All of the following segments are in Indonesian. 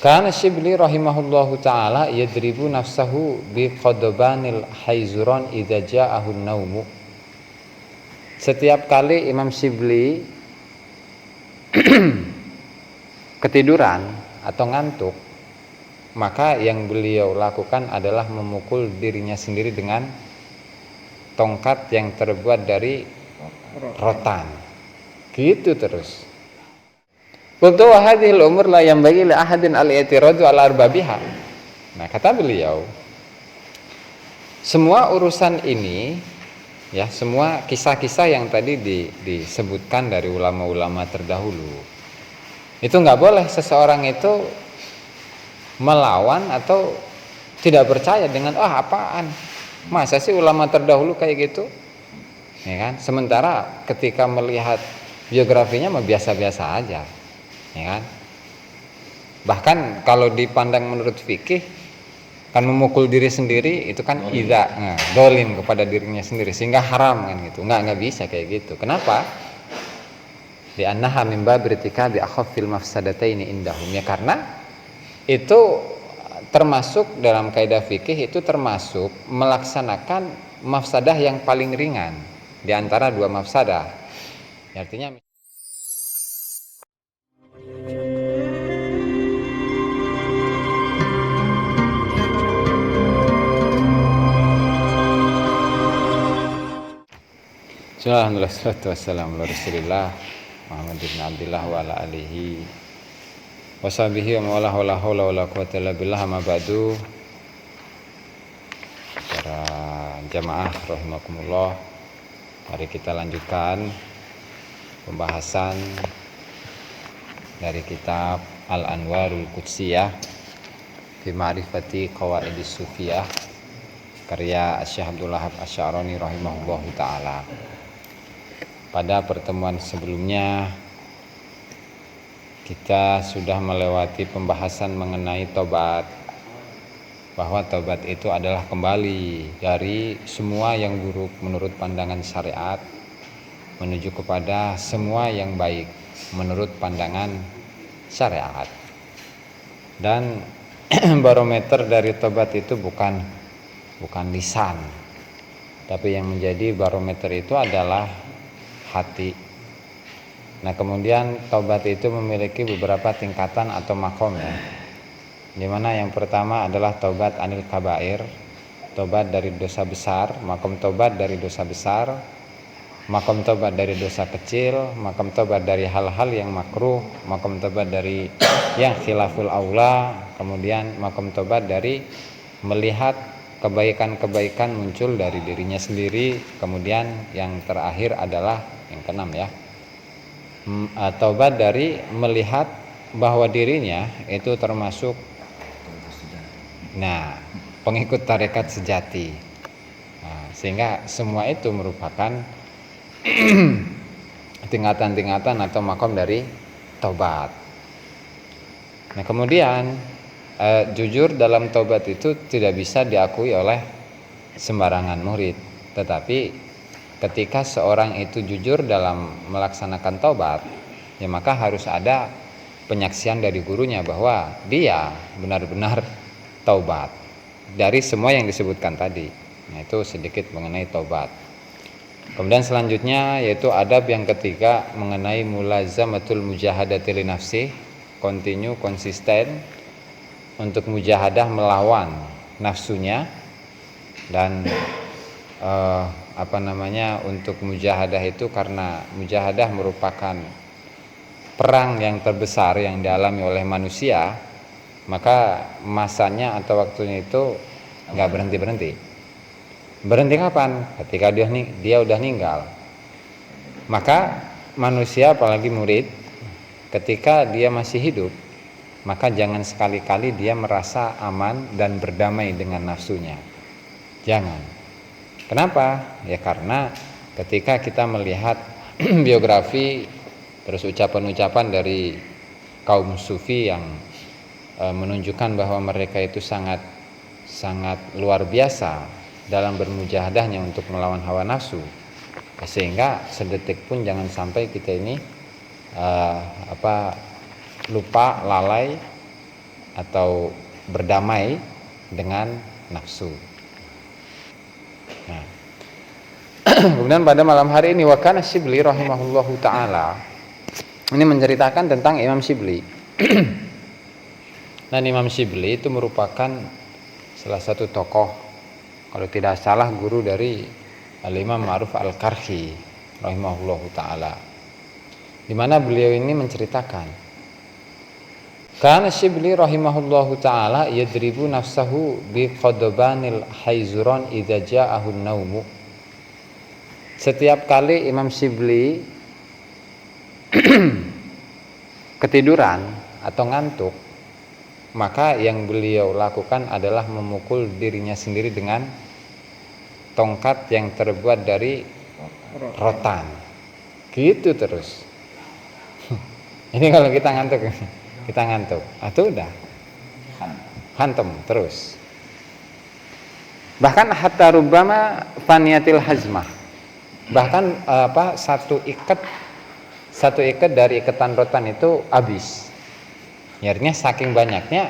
Kana Syibli rahimahullahu taala yadribu nafsahu bi qadbanil hayzuran idza ja'ahu naumu. Setiap kali Imam Syibli ketiduran atau ngantuk, maka yang beliau lakukan adalah memukul dirinya sendiri dengan tongkat yang terbuat dari rotan. Gitu terus. Qultu wa hadhil umur la yanbaghi li ahadin al-i'tiradu ala arbabiha. Nah, kata beliau, semua urusan ini, ya, semua kisah-kisah yang tadi disebutkan dari ulama-ulama terdahulu, itu nggak boleh seseorang itu melawan atau tidak percaya dengan apaan, masa sih ulama terdahulu kayak gitu, ya kan? Sementara ketika melihat biografinya mah biasa-biasa aja, ya kan? Bahkan kalau dipandang menurut fikih, kan memukul diri sendiri itu kan dolim kepada dirinya sendiri, sehingga haram kan gitu. Nggak bisa kayak gitu. Kenapa? Di annaha min babi irtikabi akhaffil mafsadataini indahum, ya karena itu termasuk dalam kaidah fikih, itu termasuk melaksanakan mafsadah yang paling ringan di antara dua mafsadah. Artinya Alhamdulillah, salatu wassalamu ala Rasulillah Muhammad bin Abdillah wa ala alihi wa sahbihi wa mawala la haula wala quwwata illa billah, ma ba'du. Para jamaah rahimakumullah, mari kita lanjutkan pembahasan dari kitab Al-Anwarul Qudsiyah fi Ma'rifati Qawaidis Sufiyah karya Syekh Abdul Wahab Asy-Sya'rani rahimahullahu taala. Pada pertemuan sebelumnya kita sudah melewati pembahasan mengenai tobat, bahwa tobat itu adalah kembali dari semua yang buruk menurut pandangan syariat menuju kepada semua yang baik menurut pandangan syariat. Dan barometer dari tobat itu bukan lisan, tapi yang menjadi barometer itu adalah hati. Nah, kemudian tobat itu memiliki beberapa tingkatan atau makomnya, dimana yang pertama adalah tobat anil kabair, tobat dari dosa besar, makom tobat dari dosa besar, makom tobat dari dosa kecil, makom tobat dari hal-hal yang makruh, makom tobat dari yang khilaful aula, kemudian makom tobat dari melihat kebaikan-kebaikan muncul dari dirinya sendiri, kemudian yang terakhir adalah yang keenam, ya, taubat dari melihat bahwa dirinya itu termasuk pengikut tarekat sejati. Sehingga semua itu merupakan tingkatan-tingkatan atau makom dari taubat. Nah, kemudian jujur dalam taubat itu tidak bisa diakui oleh sembarangan murid, tetapi ketika seorang itu jujur dalam melaksanakan taubat, ya maka harus ada penyaksian dari gurunya bahwa dia benar-benar taubat dari semua yang disebutkan tadi. Nah, itu sedikit mengenai taubat. Kemudian selanjutnya yaitu adab yang ketiga mengenai mulazamatul mujahadati li nafsi, konsisten untuk mujahadah melawan nafsunya. Dan untuk mujahadah itu, karena mujahadah merupakan perang yang terbesar yang dialami oleh manusia, maka masanya atau waktunya itu nggak berhenti. Berhenti kapan? Ketika dia udah meninggal. Maka manusia, apalagi murid, ketika dia masih hidup, maka jangan sekali-kali dia merasa aman dan berdamai dengan nafsunya. Jangan. Kenapa? Ya karena ketika kita melihat biografi terus ucapan-ucapan dari kaum sufi yang menunjukkan bahwa mereka itu sangat luar biasa dalam bermujahadahnya untuk melawan hawa nafsu, sehingga sedetik pun jangan sampai kita ini lupa, lalai atau berdamai dengan nafsu. Nah, kemudian pada malam hari ini Wakana Shibli rahimahullahu taala ini menceritakan tentang Imam Shibli. Dan Imam Shibli itu merupakan salah satu tokoh, kalau tidak salah guru dari Al-Imam Ma'ruf Al-Karhi rahimahullahu taala, di mana beliau ini menceritakan, kana Shibli rahimahullahu taala yadribu nafsahu bi qadbanil hayzuran idza ja'ahu an-naumu. Setiap kali Imam Shibli ketiduran atau ngantuk, maka yang beliau lakukan adalah memukul dirinya sendiri dengan tongkat yang terbuat dari rotan. Gitu terus. Ini kalau kita ngantuk, atau udah hantem terus. Bahkan hatta rubbama faniyatil hazmah. Bahkan satu ikat dari ikatan rotan itu habis. Artinya saking banyaknya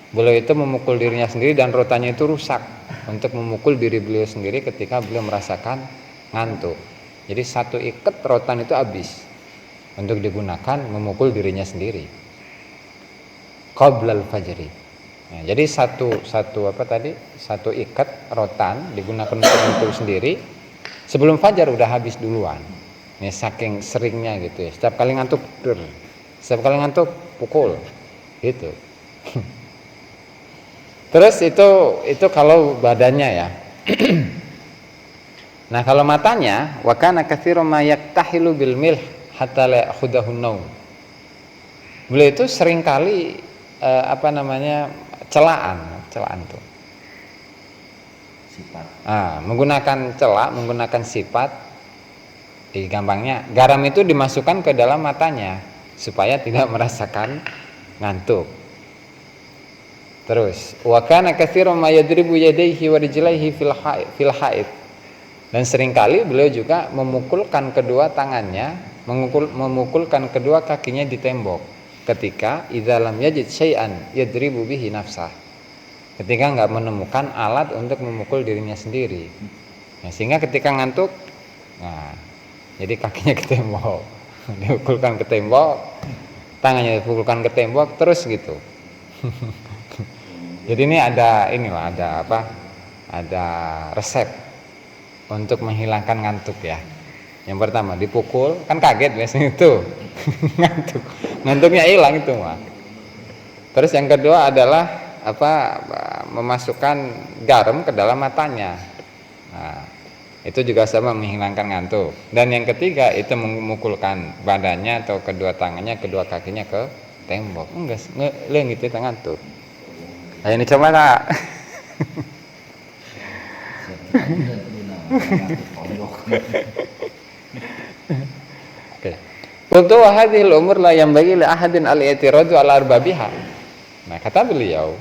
beliau itu memukul dirinya sendiri dan rotannya itu rusak untuk memukul diri beliau sendiri ketika beliau merasakan ngantuk. Jadi satu ikat rotan itu habis untuk digunakan memukul dirinya sendiri qablal fajri. Nah, jadi satu ikat rotan digunakan untuk memukul sendiri sebelum fajar udah habis duluan. Ini saking seringnya gitu ya. Setiap kali ngantuk pukul gitu. Terus itu kalau badannya ya. Nah, kalau matanya, wa kana katsiran ma yaktahilu bil milh hatta la yakhudahu naum. Beliau itu sering kali celaan tuh. Sifat. Menggunakan sifat. Gampangnya, garam itu dimasukkan ke dalam matanya supaya tidak merasakan ngantuk. Terus, wa kana katsiran ma yadribu yadayhi wa rijlaihi fil haid. Dan seringkali beliau juga memukulkan kedua tangannya, memukulkan kedua kakinya di tembok ketika idza lam yajid syai'an yadribu bihi nafsah. Ketika enggak menemukan alat untuk memukul dirinya sendiri. Nah, sehingga ketika ngantuk, jadi kakinya ke tembok, dipukulkan ke tembok, tangannya dipukulkan ke tembok, terus gitu. Jadi ini ada resep untuk menghilangkan ngantuk ya. Yang pertama dipukul, kan kaget biasanya itu. Ngantuknya hilang itu mah. Terus yang kedua adalah memasukkan garam ke dalam matanya. Nah, itu juga sama menghilangkan ngantuk. Dan yang ketiga itu memukulkan badannya atau kedua tangannya, kedua kakinya ke tembok. Enggak gitu ngantuk. Ayo ini coba lah. Oke. Qultu wa hadhil umur la yanbaghi li ahadin al-i'tiradu ala arbabiha. Nah, kata beliau,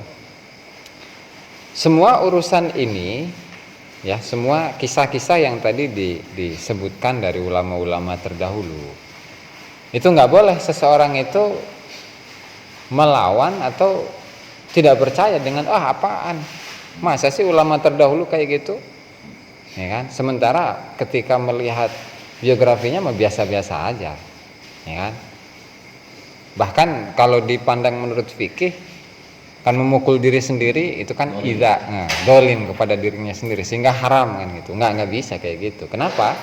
semua urusan ini ya, semua kisah-kisah yang tadi disebutkan dari ulama-ulama terdahulu, itu nggak boleh seseorang itu melawan atau tidak percaya dengan apaan, masa sih ulama terdahulu kayak gitu, ya kan? Sementara ketika melihat biografinya mah biasa-biasa aja, ya kan? Bahkan kalau dipandang menurut fikih, kan memukul diri sendiri itu kan dolim kepada dirinya sendiri, sehingga haram kan gitu. Nggak bisa kayak gitu. Kenapa?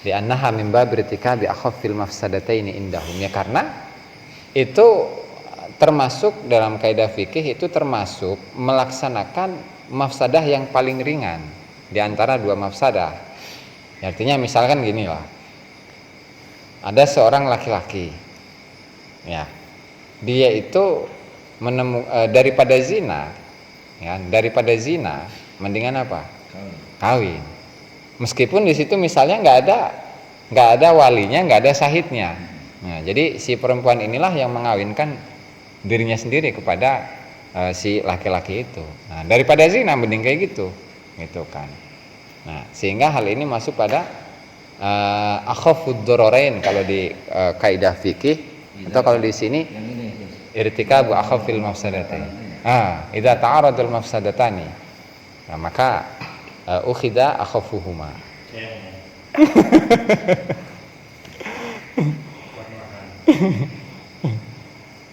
Di annaha min bab irtikabi akhaffil mafsadataini indahum, ya karena itu termasuk dalam kaidah fikih, itu termasuk melaksanakan mafsadah yang paling ringan di antara dua mafsadah. Artinya misalkan gini lah, ada seorang laki-laki, ya, dia itu daripada zina, mendingan apa? Kawin. Meskipun di situ misalnya nggak ada walinya, nggak ada syahidnya. Nah, jadi si perempuan inilah yang mengawinkan dirinya sendiri kepada si laki-laki itu. Nah, daripada zina mending kayak gitu kan. Nah, sehingga hal ini masuk pada akhafud dorarain kalau di kaidah fikih, atau kalau di sini irtikabu akhafil mafsadataini. Idza ta'aradul mafsadatani, nah, maka ukhida akhafuhuma.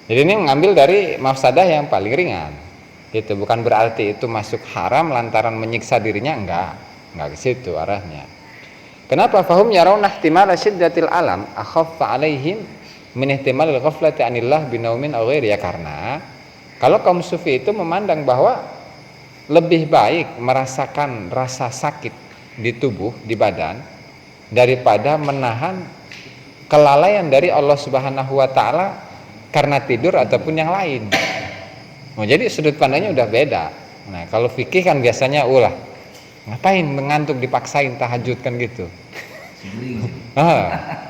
Jadi ini mengambil dari mafsadah yang paling ringan. Itu bukan berarti itu masuk haram lantaran menyiksa dirinya, enggak ke situ arahnya. Kenapa? Fahum yarawna ihtimala syiddatil alam akhaffa alaihim min ihtimalil ghaflati anillah binaumin aw ghairi, ya karena kalau kaum sufi itu memandang bahwa lebih baik merasakan rasa sakit di tubuh, di badan, daripada menahan kelalaian dari Allah Subhanahu wa taala karena tidur ataupun yang lain. Jadi sudut pandangnya udah beda. Nah, kalau fikih kan biasanya ngapain mengantuk dipaksain tahajud kan gitu.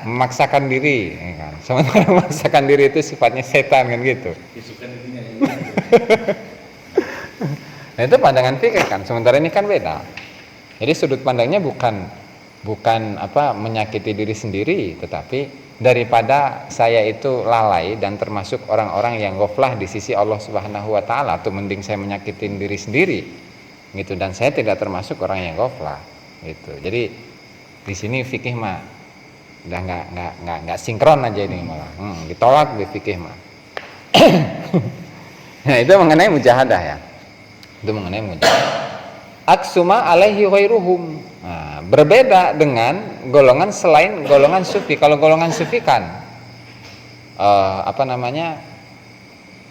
Memaksakan diri, ya kan. Sementara memaksakan diri itu sifatnya setan kan gitu. Nah, itu pandangan fikih kan. Sementara ini kan beda. Jadi sudut pandangnya bukan menyakiti diri sendiri, tetapi daripada saya itu lalai dan termasuk orang-orang yang ghaflah di sisi Allah Subhanahu wa taala, atau mending saya menyakitin diri sendiri gitu, dan saya tidak termasuk orang yang ghaflah gitu. Jadi di sini fikih mah udah nggak sinkron aja ini, malah ditolak di fikih mah. Nah, itu mengenai mujahadah ya. Itu mengenai mujahadah. Aksuma alaihi ghairuhum. Nah, berbeda dengan golongan selain golongan sufi. Kalau golongan sufi kan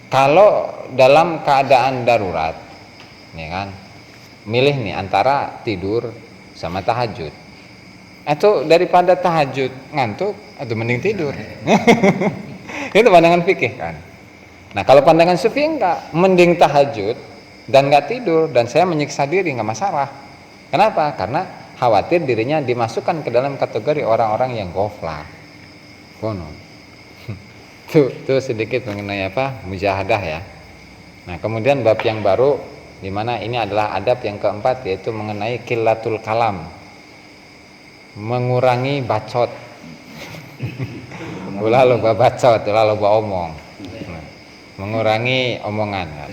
kalau dalam keadaan darurat, nih kan, milih nih antara tidur sama tahajud. Atau daripada tahajud ngantuk, atau mending tidur. Itu pandangan fikih kan. Nah, kalau pandangan sufi enggak, mending tahajud dan nggak tidur, dan saya menyiksa diri nggak masalah. Kenapa? Karena khawatir dirinya dimasukkan ke dalam kategori orang-orang yang ghaflah. Itu sedikit mengenai mujahadah ya. Nah, kemudian bab yang baru, di mana ini adalah adab yang keempat, yaitu mengenai qillatul kalam, mengurangi bacot. Ulah loba bacot, ulah loba omong. Nah, mengurangi omongan kan.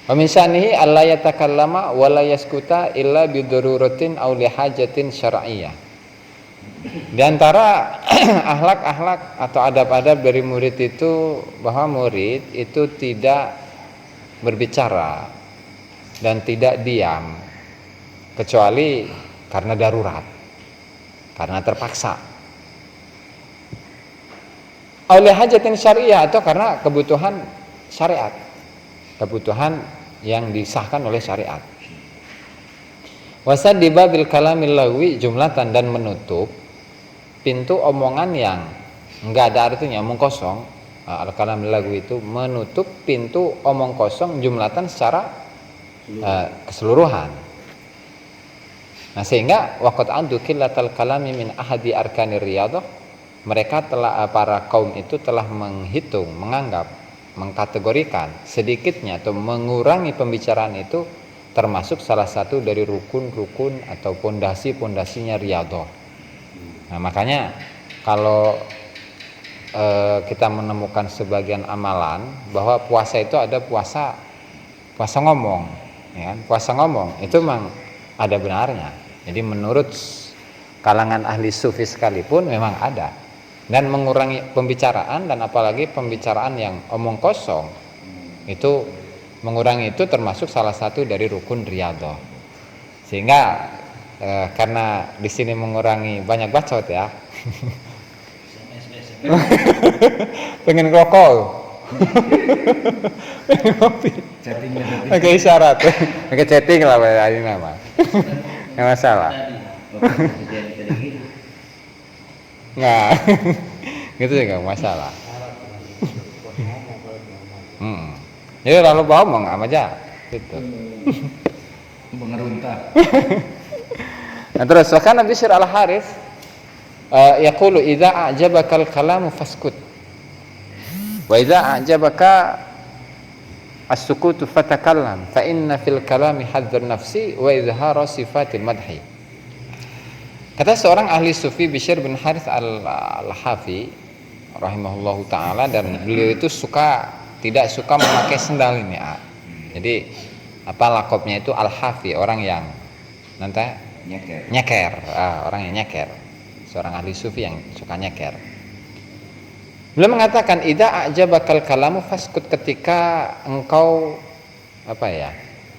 Wa min sya'nihi alla yatakallama wa la yaskuta illa bi daruratin aw li hajatin syar'iyyah. Di antara akhlak-akhlak atau adab-adab dari murid itu, bahwa murid itu tidak berbicara dan tidak diam kecuali karena darurat, karena terpaksa. Aw li hajatin syar'iyyah, atau karena kebutuhan syariat, kebutuhan yang disahkan oleh syariat. Wasaddiba bil kalamil lagwi jumlatan, dan menutup pintu omongan yang enggak ada artinya, omong kosong. Al kalamil lagwi itu menutup pintu omong kosong jumlatan secara keseluruhan. Nah, sehingga waqad andu qillatal kalami min ahadi arkanir riyadhah, mereka telah, para kaum itu telah menghitung, menganggap, mengkategorikan sedikitnya atau mengurangi pembicaraan itu termasuk salah satu dari rukun-rukun atau pondasi-pondasinya riyadhah. Nah, makanya kalau kita menemukan sebagian amalan bahwa puasa itu ada puasa ngomong, ya kan? Puasa ngomong itu memang ada benarnya. Jadi menurut kalangan ahli sufi sekalipun memang ada. Dan mengurangi pembicaraan, dan apalagi pembicaraan yang omong kosong, itu mengurangi itu termasuk salah satu dari rukun riyadhah. Sehingga karena di sini mengurangi banyak bacot ya. Pengen rokok. Pengen kopi. Pakai isyarat. Pakai chatting lah ini nama. Enggak masalah. Nggak, gitu juga masalah. Jadi lalu ngomong apa aja, gitu. Mengeruntah. Nah, terus kan Nabi Bishr al-Harits yaqulu idza a'jabakal kalamu faskut wa idza a'jabaka as-sukutu fatakallam fa inna fil kalami hadzun nafsi wa izhara sifatil madhi. Kata seorang ahli sufi, Bishr bin Harits al-Hafi, rahimahullahu taala, dan beliau itu tidak suka memakai sendal ini. Jadi lakopnya itu al-hafi, orang yang nanti nyeker. Orang yang nyeker, seorang ahli sufi yang suka nyeker. Beliau mengatakan idza a'jabakal kalamu faskut, ketika engkau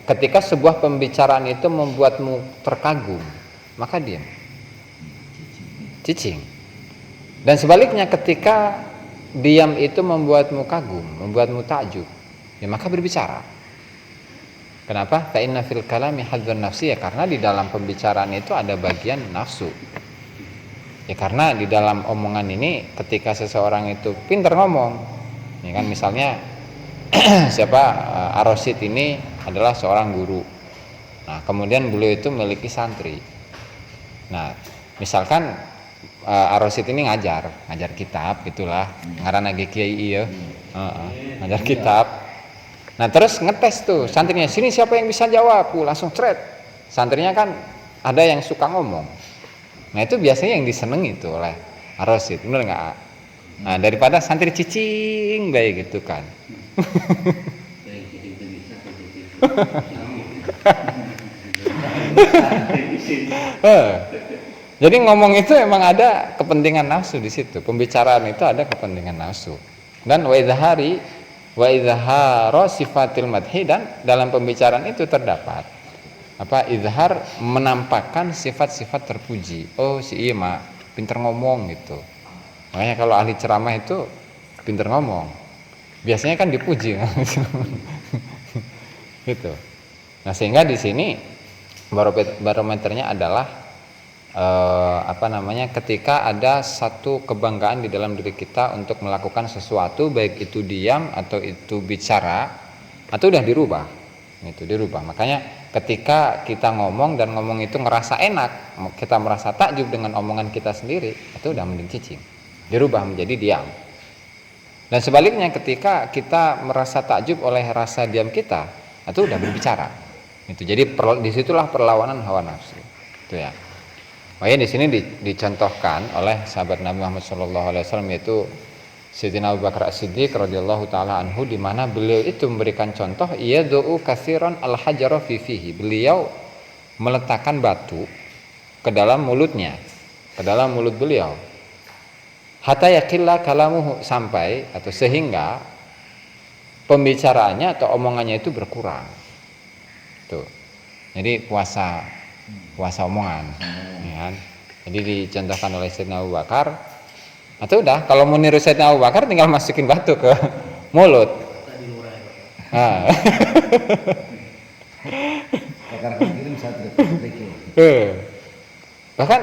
ketika sebuah pembicaraan itu membuatmu terkagum, maka diam, cicing. Dan sebaliknya, ketika diam itu membuatmu kagum, membuatmu takjub, ya maka berbicara. Kenapa? Fa inna fil kalami hadzun nafsi, ya karena di dalam pembicaraan itu ada bagian nafsu. Ya karena di dalam omongan ini, ketika seseorang itu pintar ngomong, ya kan, misalnya Ar-Rasyid ini adalah seorang guru. Nah, kemudian beliau itu memiliki santri. Nah, misalkan Ar-Rasyid ini ngajar kitab gitulah, ngaran lagi kiai ya. Ngajar kitab. Nah, terus ngetes tuh santrinya, sini siapa yang bisa jawab? Langsung cret. Santrinya kan ada yang suka ngomong. Nah, itu biasanya yang disenengi itu oleh Ar-Rasyid, bener nggak? Nah, daripada santri cicing baik gitu kan. Jadi ngomong itu emang ada kepentingan nafsu di situ. Pembicaraan itu ada kepentingan nafsu. Dan wa izharo sifatil madhi, dan dalam pembicaraan itu terdapat izhar, menampakkan sifat-sifat terpuji. Oh, si iya mah pinter ngomong gitu. Makanya kalau ahli ceramah itu pinter ngomong, biasanya kan dipuji gitu. Nah, sehingga di sini barometernya adalah ketika ada satu kebanggaan di dalam diri kita untuk melakukan sesuatu, baik itu diam atau itu bicara, atau udah dirubah. Itu dirubah. Makanya ketika kita ngomong dan ngomong itu ngerasa enak, kita merasa takjub dengan omongan kita sendiri, itu udah mending cicing, dirubah menjadi diam. Dan sebaliknya, ketika kita merasa takjub oleh rasa diam kita, itu udah berbicara. Itu jadi disitulah perlawanan hawa nafsu. Itu ya. Makanya di sini dicontohkan oleh sahabat Nabi Muhammad SAW, yaitu Sayyidina Abu Bakar As-Siddiq radhiyallahu taala anhu, di mana beliau itu memberikan contoh yad'u katsiran al-hajara fi fihi. Beliau meletakkan batu ke dalam mulutnya, ke dalam mulut beliau. Hatta yaqilla kalamuhu, sampai atau sehingga pembicaraannya atau omongannya itu berkurang. Tuh. Jadi puasa omongan, ya kan? Jadi dicontohkan oleh Sayyidina Abu Bakar. Atau udah, kalau mau niru Sayyidina Abu Bakar tinggal masukin batu ke mulut. Bahkan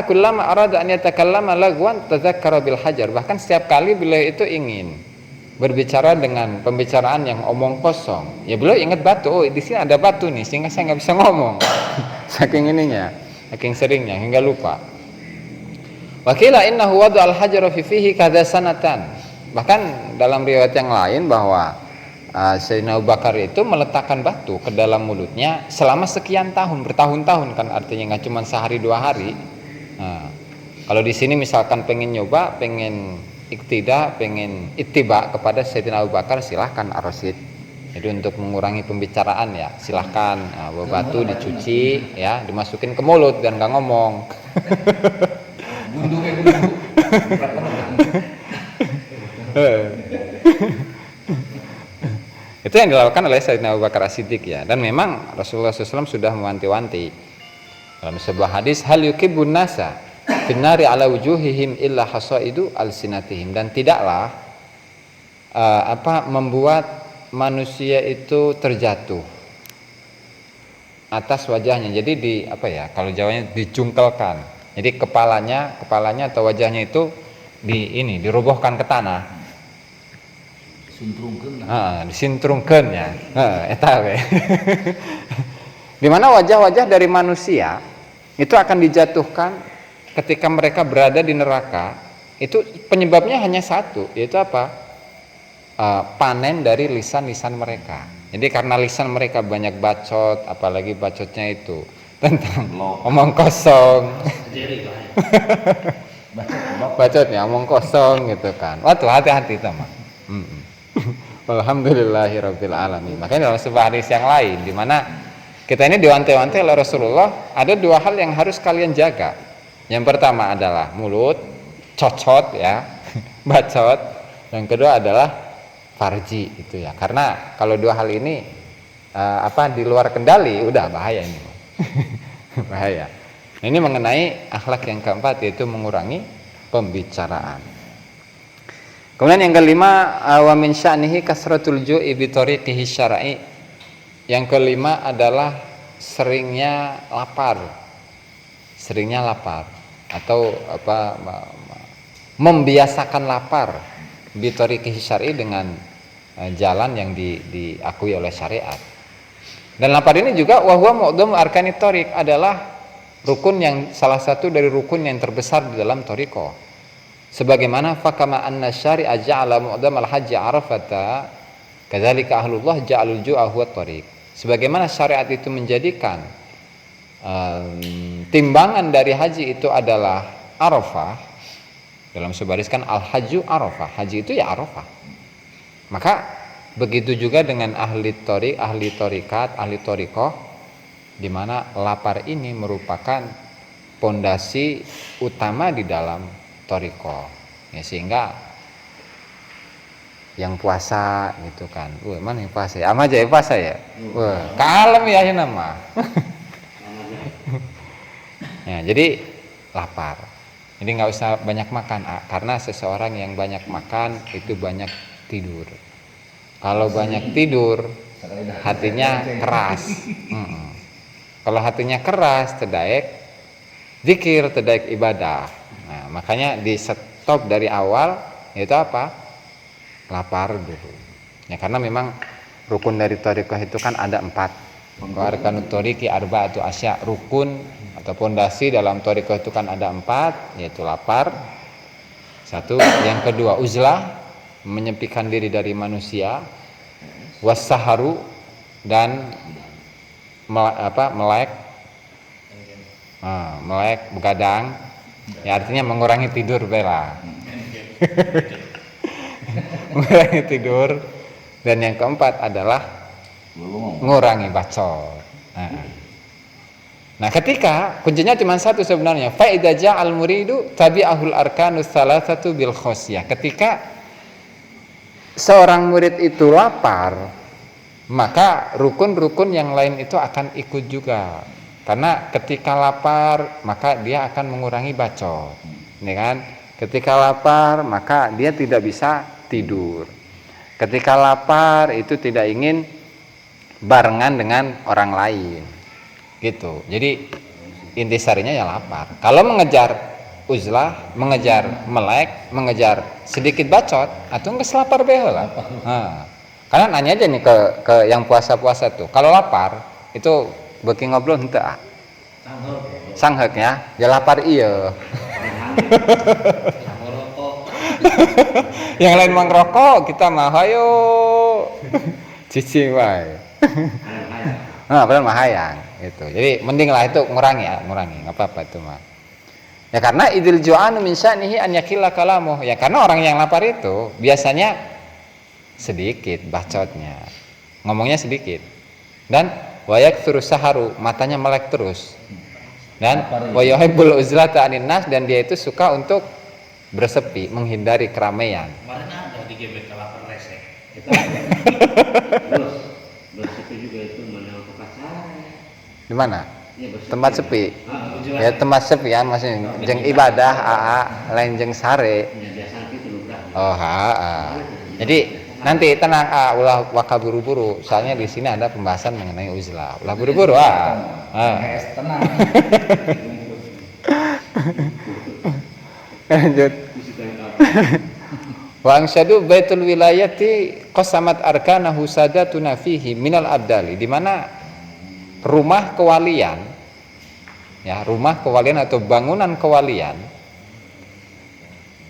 kullama arada an yatakallama lagwan tadzakkara bil hajar. Bahkan setiap kali beliau itu ingin berbicara dengan pembicaraan yang omong kosong, ya beliau ingat batu. Oh, di sini ada batu nih, sehingga saya nggak bisa ngomong. Saking seringnya hingga lupa. Wakila innahu wadu al-hajar fi fihi kadza sanatan. Bahkan dalam riwayat yang lain bahwa Sayyidina Abu Bakar itu meletakkan batu ke dalam mulutnya selama sekian tahun, bertahun-tahun kan, artinya nggak cuma sehari dua hari. Nah, kalau di sini misalkan pengen nyoba, pengen iktida, pengen ittiba kepada Sayyidina Abu Bakar, silahkan Ar-Rasyid. Jadi untuk mengurangi pembicaraan ya silahkan, bawa batu dicuci ya, dimasukin ke mulut dan nggak ngomong. Itu yang dilakukan oleh Sayyidina Abu Bakar As-Siddiq ya. Dan memang Rasulullah SAW sudah mewanti-wanti dalam sebuah hadis, hal yukibun nasa finnari ala wujuhihim illa hasaidu alsinatihim. Dan tidaklah membuat manusia itu terjatuh atas wajahnya. Jadi kalau Jawanya dijungkelkan. Jadi kepalanya atau wajahnya itu dirobohkan ke tanah. Disintrungkeun ya. Eta we. Di mana wajah-wajah dari manusia itu akan dijatuhkan ketika mereka berada di neraka. Itu penyebabnya hanya satu, yaitu panen dari lisan-lisan mereka. Jadi karena lisan mereka banyak bacot, apalagi bacotnya itu tentang omong kosong. bacotnya omong kosong gitu kan. Waduh, hati-hati teman. Alhamdulillahirabbil alamin. Makanya dalam sebuah hadis yang lain di mana kita ini diwanti-wanti oleh Rasulullah, ada dua hal yang harus kalian jaga. Yang pertama adalah mulut, cocot ya, bacot. Yang kedua adalah farji itu ya. Karena kalau dua hal ini di luar kendali, udah bahaya ini. Bahaya. Ini mengenai akhlak yang keempat, yaitu mengurangi pembicaraan. Kemudian yang kelima, wa min sya'nihi kasratul ju'i bi tariqihi syar'i. Yang kelima adalah seringnya lapar. Seringnya lapar atau membiasakan lapar bi tariqihi syar'i dengan jalan yang diakui oleh syariat. Dan lapar ini juga wa huwa mu'dhamu arkanit thariq, adalah rukun yang salah satu dari rukun yang terbesar di dalam thariqah. Sebagaimana fakama anna syari'a ja'ala mu'dhamal haji arafata, kadzalika ahlullah ja'alul ju'a huwa thariq. Sebagaimana syariat itu menjadikan timbangan dari haji itu adalah Arafah, dalam sebariskan al-hajju Arafah, haji itu ya Arafah. Maka begitu juga dengan ahli thariq, ahli thariqat, ahli thariqah, di mana lapar ini merupakan pondasi utama di dalam thariqah. Ya, sehingga yang puasa gitu kan, mana yang puasa ya, ama aja yang puasa ya, kalem ya ini nama. Ya, jadi lapar, jadi nggak usah banyak makan, karena seseorang yang banyak makan itu banyak tidur. Kalau banyak tidur, hatinya keras. Kalau hatinya keras, terdaek zikir, terdaek ibadah. Nah, makanya di stop dari awal, yaitu apa? Lapar dulu. Ya, karena memang rukun dari thariqah itu kan ada 4. Arkanut thariqi arba'atu asya. Rukun atau pondasi dalam thariqah itu kan ada 4, yaitu lapar. 1, yang kedua uzlah, menyepikan diri dari manusia. Wassaharu, dan melek begadang, ya artinya mengurangi tidur bela. Mengurangi tidur. Dan yang keempat adalah mengurangi bacot. Nah, ketika kuncinya cuma satu sebenarnya, fa idza ja'al muridu tabi'ahul arkanus salasatu bil khosyah. Ketika seorang murid itu lapar, maka rukun-rukun yang lain itu akan ikut juga. Karena ketika lapar, maka dia akan mengurangi bacot. Ini kan? Ketika lapar, maka dia tidak bisa tidur. Ketika lapar, itu tidak ingin barengan dengan orang lain. Gitu. Jadi intisarinya ya lapar. Kalau mengejar uzlah, mengejar melek, mengejar sedikit bacot, atau nggak lapar baheula. Karena nanya aja nih ke yang puasa-puasa tuh. Kalau lapar, itu beki ngobrol henteu ah. Sanghek ya. Ya lapar iya. Yang lain mengrokok, kita mah hayo. Cici wae. Nah, padahal mah hayang gitu. Jadi mendinglah itu ngurangi, enggak apa-apa itu mah. Ya karena idil ju'anu min sya'nihi an yakilla kalamuh. Ya karena orang yang lapar itu biasanya sedikit bacotnya. Ngomongnya sedikit. Dan wayak terus saharu, matanya melek terus. Dan wayahibbul uzlata anin nas, dan dia itu suka untuk bersepi, menghindari keramaian. Kemarin ada di GBK lapar resek. Terus bersepi juga itu menelpon pacar. Di mana? Ya, tempat sepi. Ya tempat sepi ya, maksudnya jeung ibadah lain jeung sare. Oh, Jadi nanti tenang, ulah waka buru-buru. Soalnya di sini ada pembahasan mengenai uzlah. Ulah buru-buru tenang. Lanjut. Wa angsyadu baitul wilayati qasamat arkanahu sadatuna fihi minal abdali, di mana rumah kewalian, ya rumah kewalian atau bangunan kewalian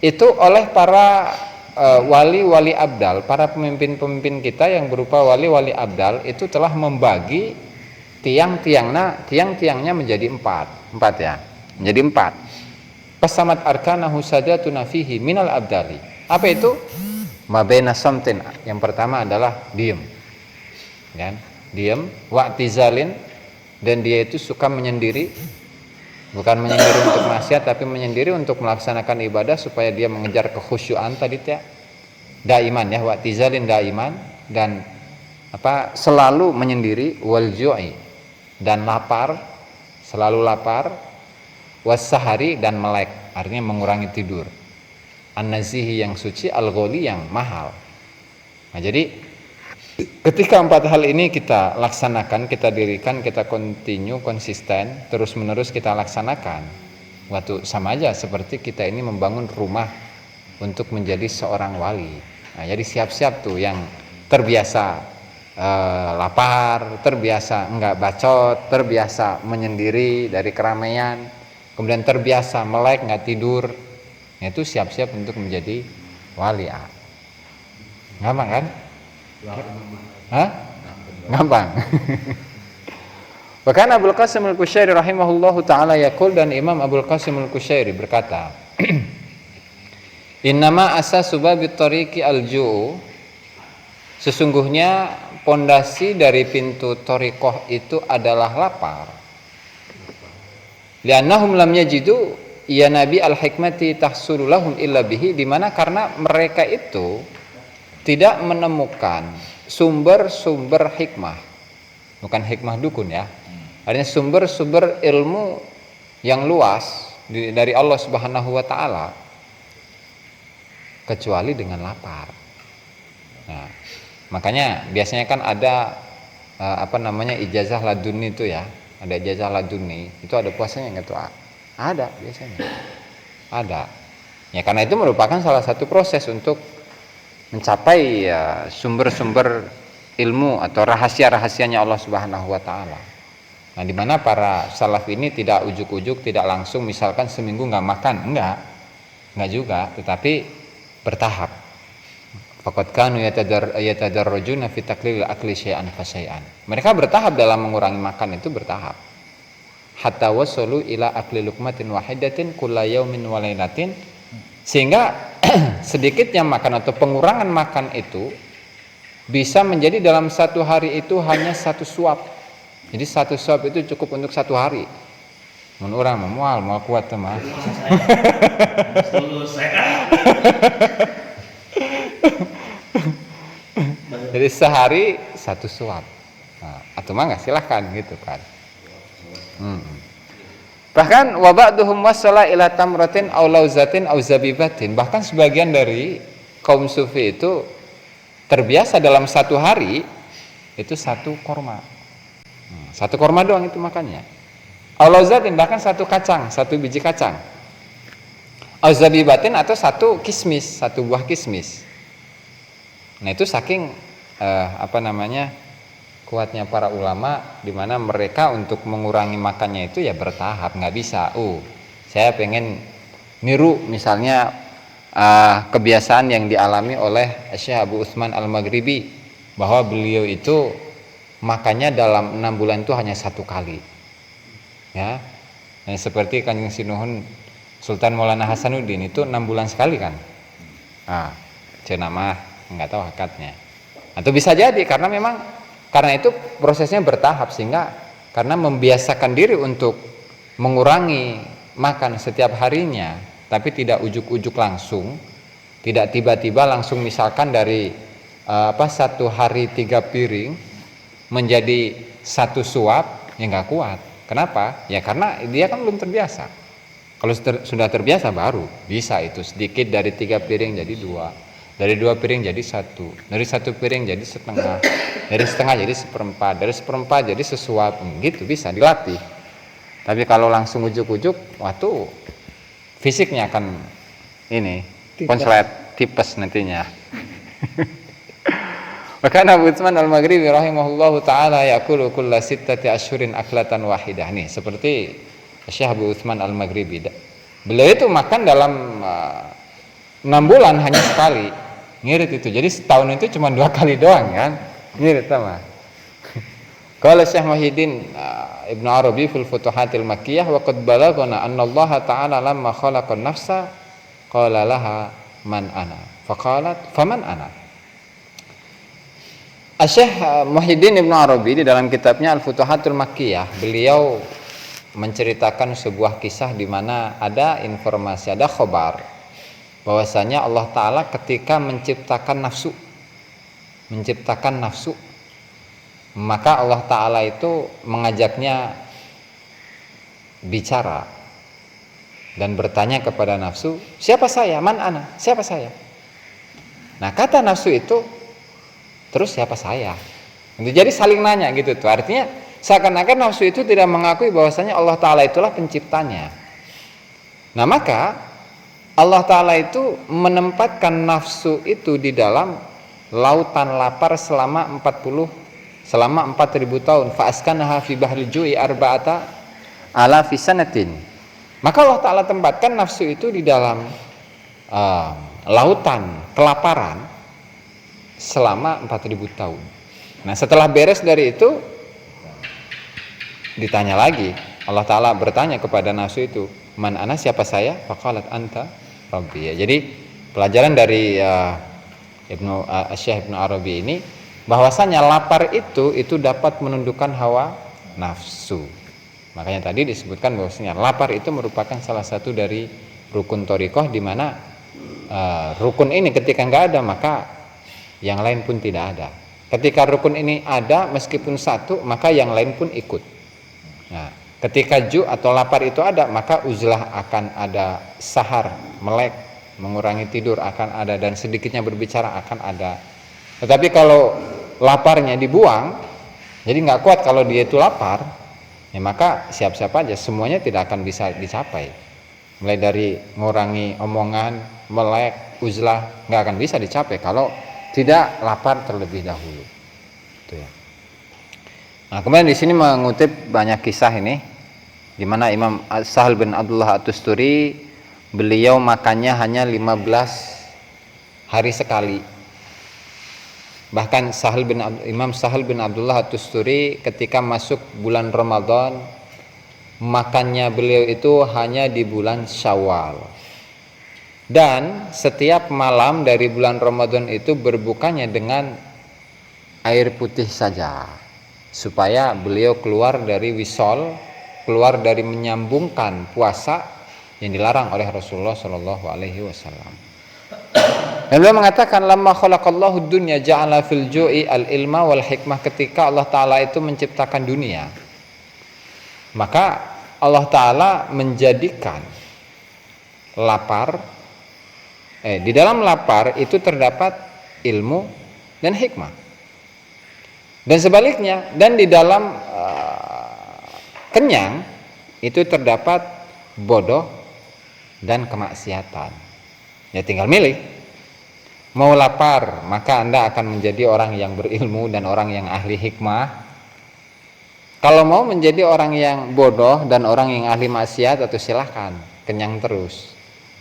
itu oleh para wali-wali abdal, para pemimpin-pemimpin kita yang berupa wali-wali abdal itu telah membagi tiang-tiangnya menjadi empat ya, menjadi 4. Qasamat arkanahu sadatuna fihi minal abdali. Apa itu? Mabaina samtin. Yang pertama adalah diam. Kan? Diam, wa'tizalin, dan dia itu suka menyendiri. Bukan menyendiri untuk maksiat, tapi menyendiri untuk melaksanakan ibadah supaya dia mengejar kekhusyuan tadi ya. Daiman ya, wa'tizalin daiman, dan selalu menyendiri, wal ju'i, dan lapar, selalu lapar, wasahari, dan melek, artinya mengurangi tidur, an-nazihi yang suci, al-ghali yang mahal. Nah, jadi ketika 4 hal ini kita laksanakan, kita dirikan, kita konsisten, terus menerus kita laksanakan, waktu sama aja seperti kita ini membangun rumah untuk menjadi seorang wali. Nah, jadi siap-siap tuh yang terbiasa lapar, terbiasa enggak bacot, terbiasa menyendiri dari keramaian, kemudian terbiasa melek, nggak tidur, itu siap-siap untuk menjadi wali. Gampang kan? Hah? Gampang. Bahkan Abul Qasim Al-Qushairi rahimahullahu ta'ala yaqul, dan Imam Abul Qasim Al-Qushairi berkata, innama asasu babit tariqi al-ju'u, sesungguhnya pondasi dari pintu thariqah itu adalah lapar. Li'annahum lam yajidu ya nabi al-hikmati tahsulu lahum illa bihi, dimana karena mereka itu tidak menemukan sumber-sumber hikmah, bukan hikmah dukun ya, artinya sumber-sumber ilmu yang luas dari Allah Subhanahu wa ta'ala kecuali dengan lapar. Nah, makanya biasanya kan ada ijazah laduni itu ya, ada ijazah laduni, itu ada puasanya nggak tuh? Ada biasanya, ada. Ya karena itu merupakan salah satu proses untuk mencapai sumber-sumber ilmu atau rahasia-rahasianya Allah Subhanahu wa ta'ala. Nah, di mana para salaf ini tidak ujuk-ujuk, tidak langsung misalkan seminggu nggak makan, enggak juga, tetapi bertahap. Faqad kanu yatadarrajuna fi taqlil akli syai'an fa syai'an. Mereka bertahap dalam mengurangi makan, itu bertahap. Hatta wasalu ila akli luqmatin wahidatin kulla yaumin wa lailatin, sehingga sedikitnya makan atau pengurangan makan itu bisa menjadi dalam satu hari itu hanya 1 suap. Jadi 1 suap itu cukup untuk 1 hari. Mun urang mah moal kuat teh mah. Jadi sehari 1 suap. Nah, atau mah nggak, silahkan gitu kan. Bahkan wa ba'duhum wasala ila tamratin aw lauzatin aw zabibatin. Bahkan sebagian dari kaum sufi itu terbiasa dalam 1 hari itu 1 korma. 1 korma doang itu makannya. Aw lauzatin, bahkan 1 kacang, 1 biji kacang. Aw zabibatin, atau 1 kismis, 1 buah kismis. Nah, itu saking kuatnya para ulama, di mana mereka untuk mengurangi makannya itu ya bertahap, nggak bisa. Saya pengen niru misalnya kebiasaan yang dialami oleh Syekh Abu Utsman Al-Maghribi, bahwa beliau itu makannya dalam 6 bulan itu hanya 1 kali. Ya, nah, seperti Kanjeng Sinuhun Sultan Maulana Hasanuddin itu 6 bulan sekali kan. Cenamah nggak tahu hakatnya. Atau bisa jadi karena itu prosesnya bertahap, sehingga karena membiasakan diri untuk mengurangi makan setiap harinya, tapi tidak ujuk-ujuk langsung, tidak tiba-tiba langsung misalkan dari 1 hari 3 piring menjadi 1 suap, ya nggak kuat. Kenapa? Ya karena dia kan belum terbiasa. Kalau sudah terbiasa baru bisa itu sedikit, dari 3 piring jadi 2. Dari 2 piring jadi 1, dari 1 piring jadi setengah, dari setengah jadi 1/4, dari 1/4 jadi sesuap, gitu bisa dilatih. Tapi kalau langsung ujuk-ujuk, waktu fisiknya akan konslet, tipes nantinya. Maka Abu Utsman Al-Maghribi rahimahullahu ta'ala yaqulu kulla 6 asyhurin aklatan wahidah. Nih, seperti Syekh Abu Utsman Al-Maghribi. Beliau itu makan dalam 6 bulan hanya sekali. Ngirit itu. Jadi setahun itu cuma 2 kali doang kan. Ngirit sama. Qala Syekh Muhyiddin Ibnu Arabi fil Futuhatil Makkiyah wa qad balaghana anna Allah Ta'ala lamma khalaqa an-nafsa qala laha man ana faqalat faman ana. Syekh Muhyiddin Ibnu Arabi di dalam kitabnya Al-Futuhatul Makkiyah, beliau menceritakan sebuah kisah di mana ada informasi, ada khabar bahwasanya Allah Ta'ala ketika menciptakan nafsu, maka Allah Ta'ala itu mengajaknya bicara dan bertanya kepada nafsu, siapa saya? Man ana? Siapa saya? Nah, kata nafsu itu, terus siapa saya? Jadi saling nanya gitu tuh. Artinya seakan-akan nafsu itu tidak mengakui bahwasanya Allah Ta'ala itulah penciptanya. Nah, maka Allah Ta'ala itu menempatkan nafsu itu di dalam lautan lapar selama 4.000 tahun. Fa'askanaha fi bahril ju'i arba'ata alafi sanatin. Maka Allah Ta'ala tempatkan nafsu itu di dalam lautan kelaparan selama 4.000 tahun. Nah, setelah beres dari itu ditanya lagi, Allah Ta'ala bertanya kepada nafsu itu, man ana, siapa saya? Faqalat anta rabbi. Ya, jadi pelajaran dari Syekh Ibnu Arabi ini, bahwasanya lapar itu dapat menundukkan hawa nafsu. Makanya tadi disebutkan bahwasanya lapar itu merupakan salah satu dari rukun thariqah, di mana rukun ini ketika nggak ada maka yang lain pun tidak ada. Ketika rukun ini ada meskipun satu, maka yang lain pun ikut. Nah, ketika ju atau lapar itu ada, maka uzlah akan ada, sahar, melek, mengurangi tidur akan ada, dan sedikitnya berbicara akan ada. Tetapi kalau laparnya dibuang, jadi nggak kuat kalau dia itu lapar, ya maka siap-siap aja semuanya tidak akan bisa dicapai. Mulai dari mengurangi omongan, melek, uzlah, nggak akan bisa dicapai kalau tidak lapar terlebih dahulu. Itu ya. Nah, kemudian di sini mengutip banyak kisah ini, di mana Imam Sahal bin Abdullah At-Tusturi, beliau makannya hanya 15 hari sekali. Bahkan Imam Sahal bin Abdullah At-Tusturi ketika masuk bulan Ramadan, makannya beliau itu hanya di bulan Syawal. Dan setiap malam dari bulan Ramadan itu berbukanya dengan air putih saja, supaya beliau keluar dari wisol, keluar dari menyambungkan puasa yang dilarang oleh Rasulullah Shallallahu Alaihi Wasallam. Dan beliau mengatakan, lamma khalaqallahu dunya ja'ala fil ju'i al ilma wal hikmah. Ketika Allah Ta'ala itu menciptakan dunia, maka Allah Ta'ala menjadikan lapar, di dalam lapar itu terdapat ilmu dan hikmah, dan sebaliknya, dan di dalam kenyang itu terdapat bodoh dan kemaksiatan. Ya, tinggal milih. Mau lapar, maka Anda akan menjadi orang yang berilmu dan orang yang ahli hikmah. Kalau mau menjadi orang yang bodoh dan orang yang ahli maksiat, atau silahkan kenyang terus.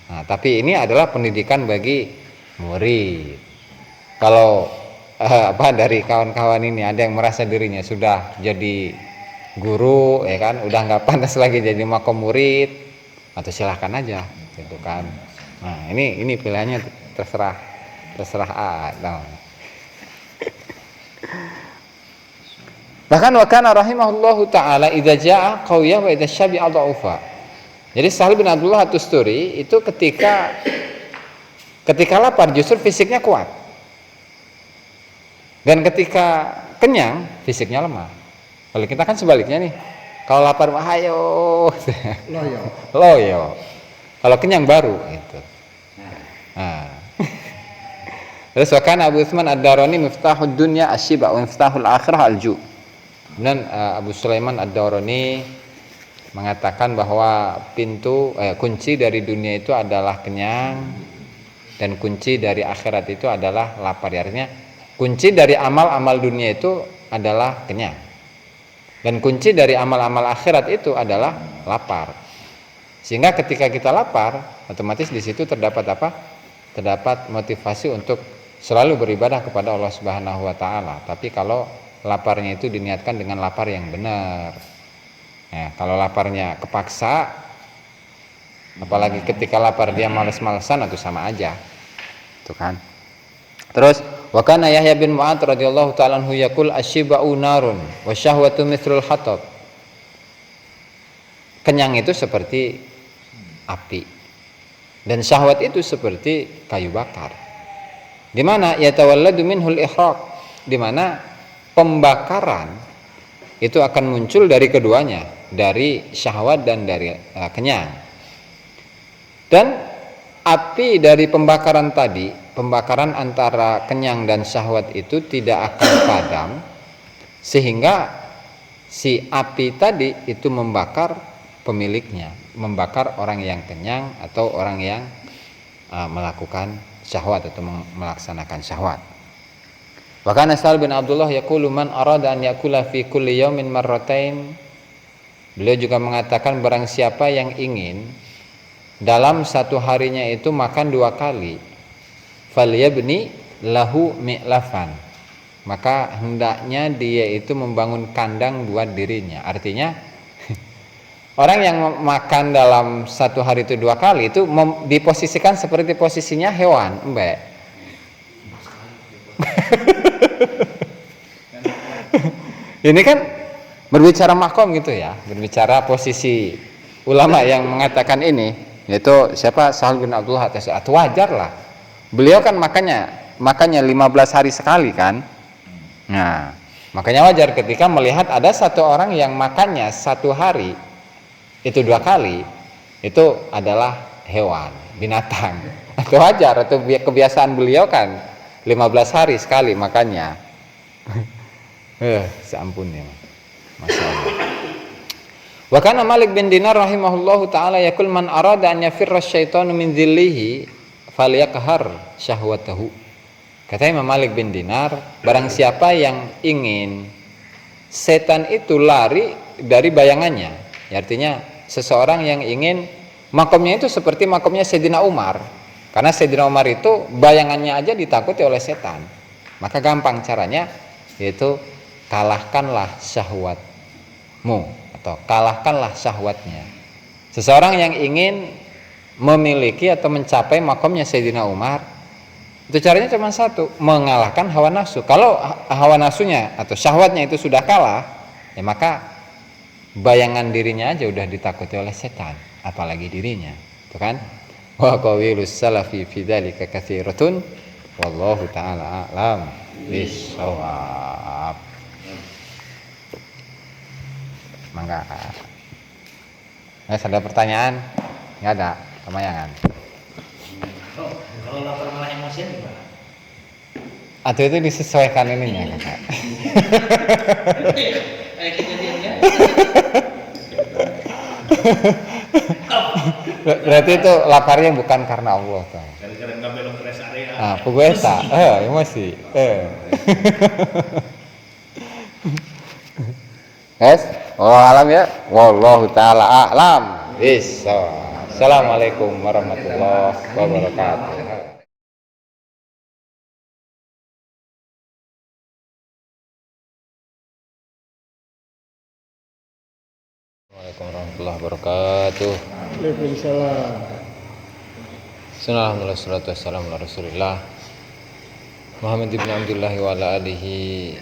Nah, tapi ini adalah pendidikan bagi murid. Kalau dari kawan-kawan ini ada yang merasa dirinya sudah jadi guru, ya kan, udah nggak pantas lagi jadi makom murid, atau silahkan aja, gitu kan. Nah, ini pilihannya terserah nah. Bahkan wa kana rahimahullahu taala idza jaa qawiyah wa idza syabi'a dha'ufa. Jadi Sahal bin Abdullah At-Tusturi itu ketika lapar justru fisiknya kuat, dan ketika kenyang fisiknya lemah. Kalau kita kan sebaliknya nih, kalau lapar ayo loyo, kalau kenyang baru gitu. Nah. Terus wa kana Abu Utsman Ad-Darani miftahud dunya asy-syiba wa miftahul akhirah al-ju'. Dan Abu Sulaiman Ad-Darani mengatakan bahwa kunci dari dunia itu adalah kenyang, dan kunci dari akhirat itu adalah lapar. Artinya kunci dari amal-amal dunia itu adalah kenyang, dan kunci dari amal-amal akhirat itu adalah lapar. Sehingga ketika kita lapar, otomatis di situ terdapat apa? Terdapat motivasi untuk selalu beribadah kepada Allah Subhanahu wa taala. Tapi kalau laparnya itu diniatkan dengan lapar yang benar. Nah, kalau laparnya kepaksa, apalagi ketika lapar dia males-malesan, itu sama aja. Tuh kan. Terus wa kana Yahya bin Mu'adz radhiyallahu ta'ala anhu yaqul asyiba'u narun wa syahwatu mithlul hatab. Kenyang itu seperti api dan syahwat itu seperti kayu bakar. Di mana yatawalladu minhul ihraq, di mana pembakaran itu akan muncul dari keduanya, dari syahwat dan dari kenyang. Dan api dari pembakaran tadi, pembakaran antara kenyang dan syahwat itu tidak akan padam, sehingga si api tadi itu membakar pemiliknya, membakar orang yang kenyang atau orang yang melakukan syahwat atau melaksanakan syahwat. Wa kana Sa'al bin Abdullah yaqulu man arada an yakula fi kulli yawmin marratain. Beliau juga mengatakan barang siapa yang ingin dalam satu harinya itu makan 2 kali, falyabni lahu mi'lafan, maka hendaknya dia itu membangun kandang buat dirinya. Artinya orang yang makan dalam satu hari itu 2 kali itu diposisikan seperti posisinya hewan, mbak. Ini kan berbicara makom gitu ya, berbicara posisi ulama yang mengatakan ini, yaitu siapa? Sa'al bin Abdullah. Atau wajar lah, beliau kan makannya 15 hari sekali kan. Nah, makanya wajar ketika melihat ada satu orang yang makannya satu hari itu 2 kali, itu adalah hewan, binatang. Atau wajar, atau kebiasaan beliau kan 15 hari sekali makannya. Seampun ya, Masya Allah. Wa kana Malik bin Dinar rahimahullahu ta'ala yaqul man arada an yafirra syaitanu min dhillihi falyakhar syahwatahu. Kata Imam Malik bin Dinar, barang siapa yang ingin setan itu lari dari bayangannya, ya, artinya seseorang yang ingin makomnya itu seperti makomnya Sayyidina Umar, karena Sayyidina Umar itu bayangannya aja ditakuti oleh setan, maka gampang caranya, yaitu kalahkanlah syahwatmu atau kalahkanlah syahwatnya. Seseorang yang ingin memiliki atau mencapai makomnya Sayyidina Umar, itu caranya cuma satu, mengalahkan hawa nafsu. Kalau hawa nafsunya atau syahwatnya itu sudah kalah, ya maka bayangan dirinya aja udah ditakuti oleh setan, apalagi dirinya, itu kan. Wa qawilus salafi fi dzalika katsiratun wallahu taala a'lam bissawab. Mangga. Ada pertanyaan? Enggak ada, kemayangan. Oh, kalau lapar malah emosian gimana? Atau itu disesuaikan ininya, Kakak. Kayak kejadiannya. Berarti itu laparnya bukan karena Allah tuh. Gara-gara nggak belok ke rest area. Ah, pugueta, emosi. Guys, alam ya. Wallahu taala a'lam bissawab. Assalamualaikum warahmatullahi wabarakatuh. Assalamualaikum warahmatullahi wabarakatuh. Waalaikumsalam. Bismillahirrahmanirrahim. Wassalatu wassalamu ala Rasulillah Muhammad ibn Abdullah wa ala alihi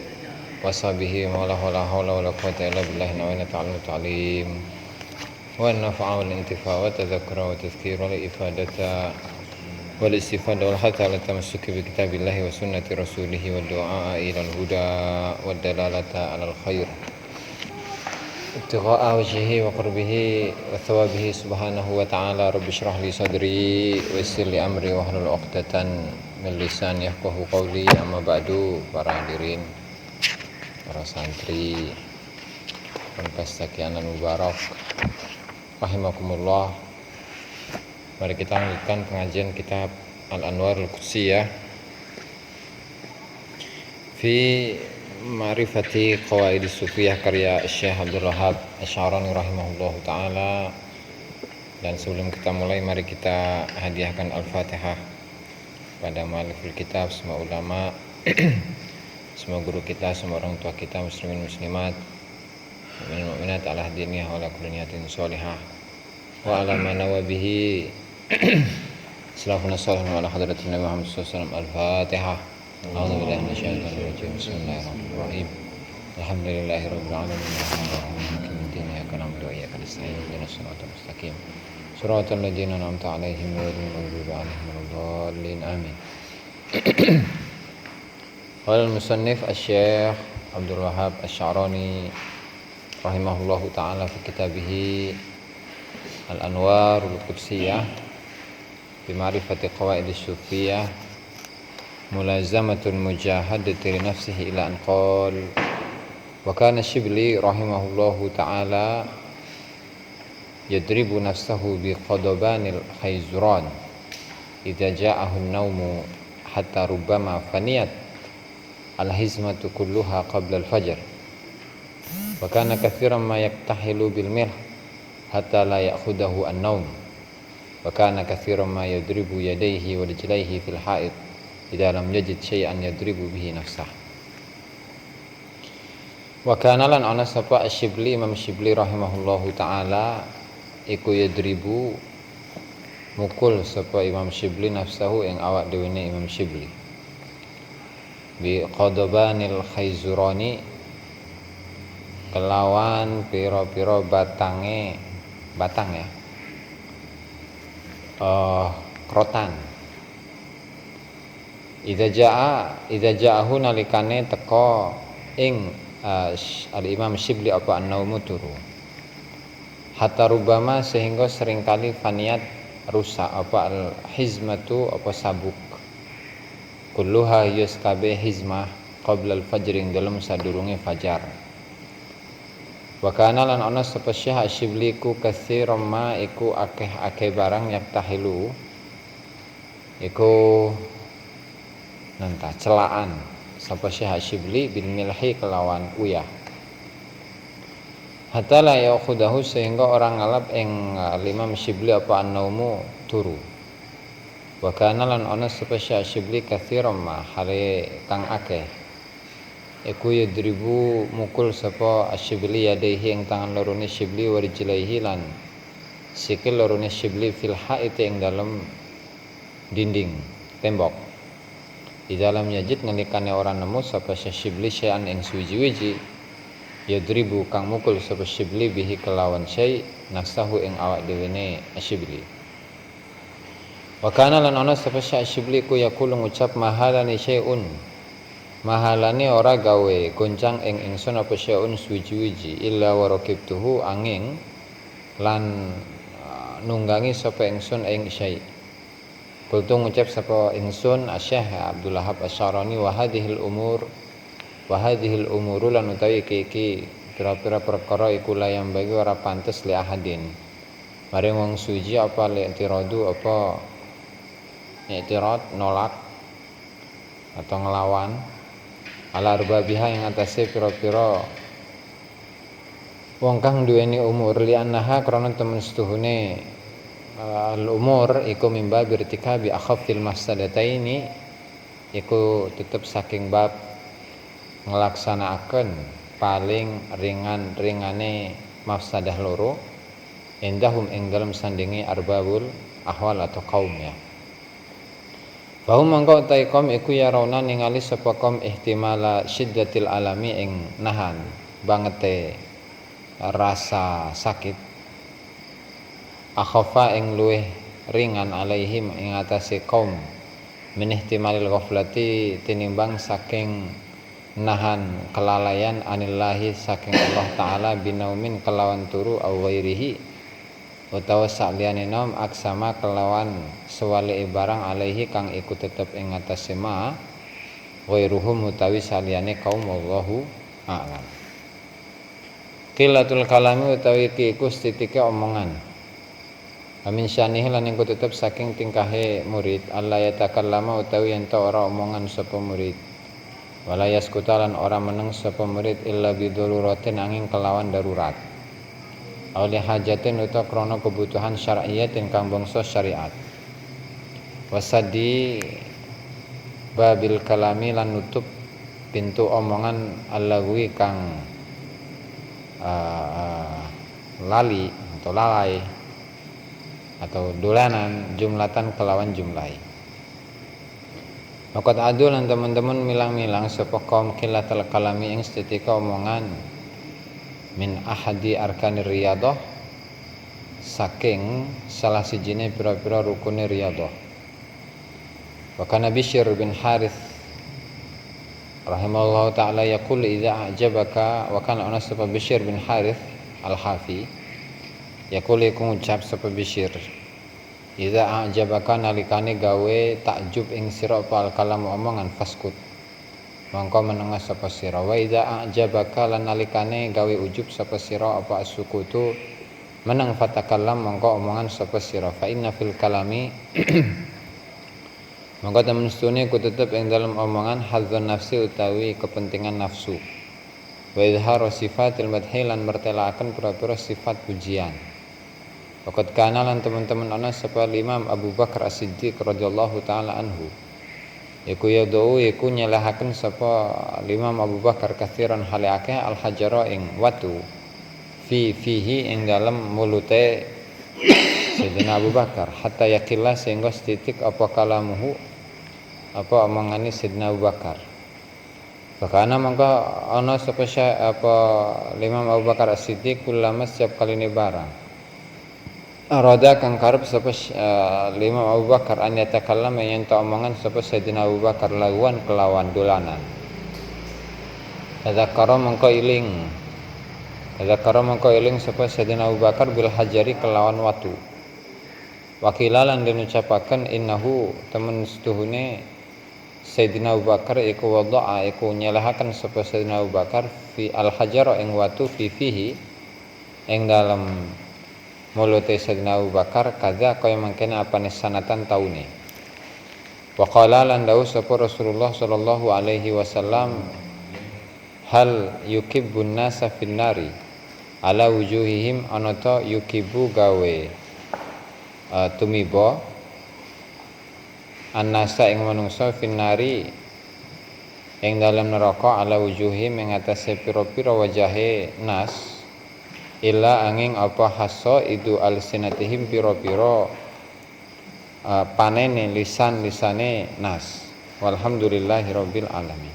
wa sahbihi wa la hawla wa la quwwata illa billahi wa ta'ala ta'lim wa nafa'a wal intifa' wa tadhakkura wa tadhkira wa ifadata wal istifada wal hatta ala tamassuki bi kitabillahi wa sunnati rasulih wa du'a ila al-huda wa dalalata ala al-khair ibtigha'a wajhihi wa qurbihi wa thawabihi subhanahu wa ta'ala. Rabbi shrah li sadri wa yassir li amri wa hlul 'uqdatan min lisani yafqahu qawli. Amma ba'du, para hadirin, para santri Ponpes Taqiyanan Mubarak rahimakumullah. Mari kita lanjutkan pengajian kitab Al-Anwarul Qudsiyah fi Ma'rifati Qawaidis Sufiyah karya Syekh Abdul Wahhab Asy'arani rahimahullahu taala. Dan sebelum kita mulai, mari kita hadiahkan Al-Fatihah pada mualliful kitab, semua ulama semua guru kita, semua orang tua kita, muslimin muslimat, mukminin mukminat ala diniyah wa ala kulli niyatin shalihah wa ala ma nawa bihi salafuna shalih wa ala hadratin Nabi Muhammad sallallahu alaihi wasallam. Al-Fatihah. A'udzu billahi minasyaitonir rajim. Bismillahirrahmanirrahim. Alhamdulillahirabbil alamin. Arrahmanirrahim. Iyyaka na'budu wa iyyaka nasta'in. Ihdinas siratal mustaqim. Shiratal ladzina an'amta 'alaihim ghairil maghdubi 'alaihim waladdallin. Amin. Qala al-musannif Asy-Syaikh Abdul Wahhab Asy-Sya'rani rahimahullahu ta'ala fi kitabih Al-Anwarul Qudsiyah bi ma'rifati qawaid as-sufiyah mulazamatul mujahadati li nafsihi ila an qala wa kana Shibli rahimahullahu ta'ala yadribu nafsahu bi qadabanil khayzuran idza ja'ahu an-nawmu hatta rubbama faniyat al-hizmatu kulluha qabla al-fajr wa kana katsiran ma yaktahilu bil milh hatta la ya'khudahu an-nawm wa kana katsiran ma yadribu yadayhi wa rijlayhi fil ha'id idza lam yajid shay'an yadribu bihi nafsah. Wa kana lan ana sapa Asy-Syibli Imam Syibli rahimahullahu taala iku yadribu mukul sapa Imam Syibli nafsahu ing awak dhewe Imam Syibli bi qadabanil khayzurani kelawan pira-pira batang ya krotan idza ja'ahu nalikane teka ing al-Imam Syibli apa an-naumu turu hatta rubama sehingga seringkali faniat rusak apa al-hizmatu apa sabuk kulluha yus kabeh hizmah qabla al-fajr ing dalem sadurunge fajar. Wa kana lan ana sapa Syekh Asy-Syibli ku katsiran ma iku akeh barang yaktahilu iku nanta celaan sapa Syekh Asy-Syibli bil milhi kelawan uyah hatta la ya'khudahu sehingga orang ngalap ing Imam Syibli apa an-naumu turu. Wa kana lan ana sapa Syekh Asy-Syibli katsiran ma hale kang akeh iku yadribu mukul sapa Asy-Syibli yadaihi ing tangan lorone Syibli wa rijlaihi lan sikil lorone Syibli fil haiti ing dalem dinding tembok. Di dalam yajid nalikane ora nemu sapa Syibli syai'an ing suwiji-wiji yadribu kang mukul sapa Syibli bihi kelawan syai' nafsahu ing awak dhewe ne Asy-Syibli. Wa kana lan ana sapa Syibli ku yaqulu ngucap mahalani syai'un mahalane ora gawe goncang ing ingsun apa syai'un suwiji-wiji illa wa raqibtuhu angin lan nunggangi sapa ingsun ing syai'. Kultu ngucap sapa ingsun Asy-Syaikh Abdul Wahhab Asy-Sya'rani wa hadhil umuru lan utawi iki pira-pira perkara iku layam bagi ora pantes li ahadin maring wong suci apa li i'tiradu apa i'tirad nolak atau ngelawan ala arbabiha ing atase pira-pira wong kang duweni umur li annaha krana temen setuhune al-umur iku mimba birtika bi akhaffil mafsadataini iku tetep saking bab ngelaksanakaken paling ringane mafsadah loro indahum ing dalem sandingi arbabul ahwal atau kaum ya. Bahum mangko utai kaum iku ya rauna ningali sapa kaum ihtimala syiddatil alami ing nahan bangete rasa sakit akhafa ing luweh ringan alaihim ing atase kaum min ihtimalil ghaflati tinimbang saking nahan kelalaian anillahi saking Allah taala binaumin kelawan turu au ghairihi utawa saliyane naum aksama kelawan sewali barang alaihi kang iku tetep ing atase ma ghairuhum utawi saliyane kaum wallahu a'lam. Qillatul kalami utawi iki iku titike omongan amin syanihi lan iku tetep saking tingkahe murid Allah yatakallama utawi ento ora omongan sapa murid wala yaskutalan ora meneng sapa murid illa bidururatin angin kelawan darurat awli hajatin utawa krana kebutuhan syar'iyyatin kang bangsa syariat wasadi babil kalami lan nutup pintu omongan allagwi kang lali atau lalai atau dolanan jumlatan kelawan jumlahi. Maka adu lan teman-teman milang-milang sapa kaum kilatal kalami ing setika omongan min ahadi arkanir riyadhah saking salah sijine pira-pira rukune riyadhah. Wa kana Bishr bin Harith rahimahullahu ta'ala yaqul idza a'jabaka wa kana ana sapa Bishr bin Harith al-Hafi yaqul iku ngucap sapa Bishr idza a'jabaka nalikane gawe takjub ing sira apa kalam omongan faskut mongko menengah sapa sira wa idza a'jabaka lan nalikane gawe ujub sapa sira apa asukutu meneng fatakallam mongko omongan sapa sira fa inna fil kalami mongko temen stune ku tetep ing dalam omongan hadzun nafsi utawi kepentingan nafsu wa izharu sifatil madhi lan mertelaaken pira-pira sifat pujian. Waqad kana lan teman-teman ana sapa Imam Abu Bakar As-Siddiq radhiyallahu taala anhu iku yadau iku nyelahaken sapa Imam Abu Bakar kathiran hale akeh al-hajara ing watu fihi ing dalam mulute Sayyidina Abu Bakar hatta yakillah sehingga setitik apa kalamuhu apa omongane Sayyidina Abu Bakar. Bahkan mangka ana sapa apa Imam Abu Bakar As-Siddiq ulama setiap kali ini barang arada kang karep sapa Imam Abu Bakar an yatakallama yen ta omongan sapa Sayyidina Abu Bakar lawan kelawan dolanan. Tadzakara mangka iling sapa Sayyidina Abu Bakar bil hajari kelawan watu. Wakilalan den ucapaken innahu temen setuhune Sayyidina Abu Bakar iku wada'a iku nyelahaken sapa Sayyidina Abu Bakar fi al hajar ing watu fihi ing dalam mulute Sayyidina Abu Bakar kaza kaya mangkene apane sanatan taune. Wa qala lan dawu sapa Rasulullah sallallahu alaihi wasallam hal yukibbun nasa finnari ala wujuhihim anata yukibu gawe tumiba annasa ing manungsa finnari ing dalam neraka ala wujuhihim ing atase pira-pira wajahe nas illa angin apa haso itu alsinatihim piro-piro panene lisan-lisane nas walhamdulillahirabbil alamin.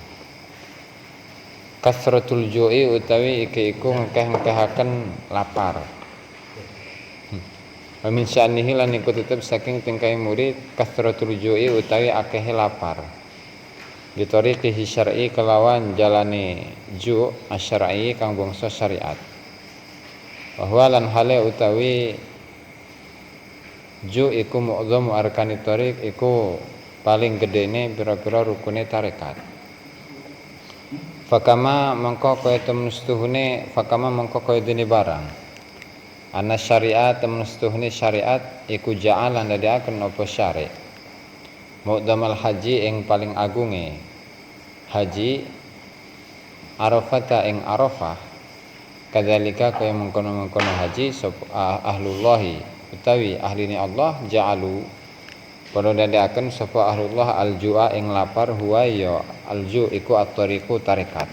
Kasratul ju'i utawi iki iku ngekeh-ngekehaken lapar. Wa min sya'nihi lan iku tetep saking tingkah murid kasratul ju'i utawi akeh lapar. Ditoriqi syar'i kelawan jalane ju' asyar'i kang bangsa syariat. Bahwa lan hale utawi ju iku mu'dhamu arkanit thariq iku paling gedene pira-pira rukune tarekat. Fakama mangko kaya temen setuhune fakama mangko kaya dene barang. Ana syariat temen setuhune syariat iku ja'alan dadiaken apa syari'. Mu'dhamal haji ing paling agunge haji Arafata ing Arafah kadzalika kaya mengkono-mengkono haji ahlullahi utawi ahline Allah ja'alu padha dadiaken sapa ahlullah aljua ing lapar huwa ya alju iku at-tariqu tarekat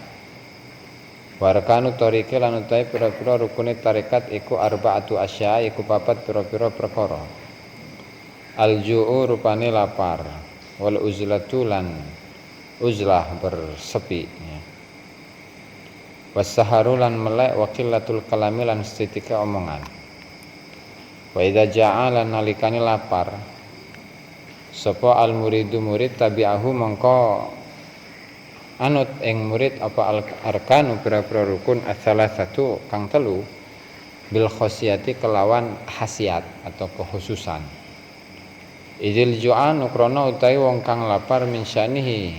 warakanu tariqi lan utawi pira-pira rukune tarekat iku arba'atu asya iku papat pira-pira perkara alju'u rupane lapar wal uzlatu lan uzlah bersepi wasaharu lan melek wakilatul kalami lan setika omongan. Wa idza ja'ala nalikane lapar sapa al muridu murid tabi'ahu mongko anut ing murid apa al arkanu pira-pira rukun as-salasatu kang telu bil khosiyati kelawan khasiat atau kekhususan. Idil ju'an krana utawi wong kang lapar min syanihi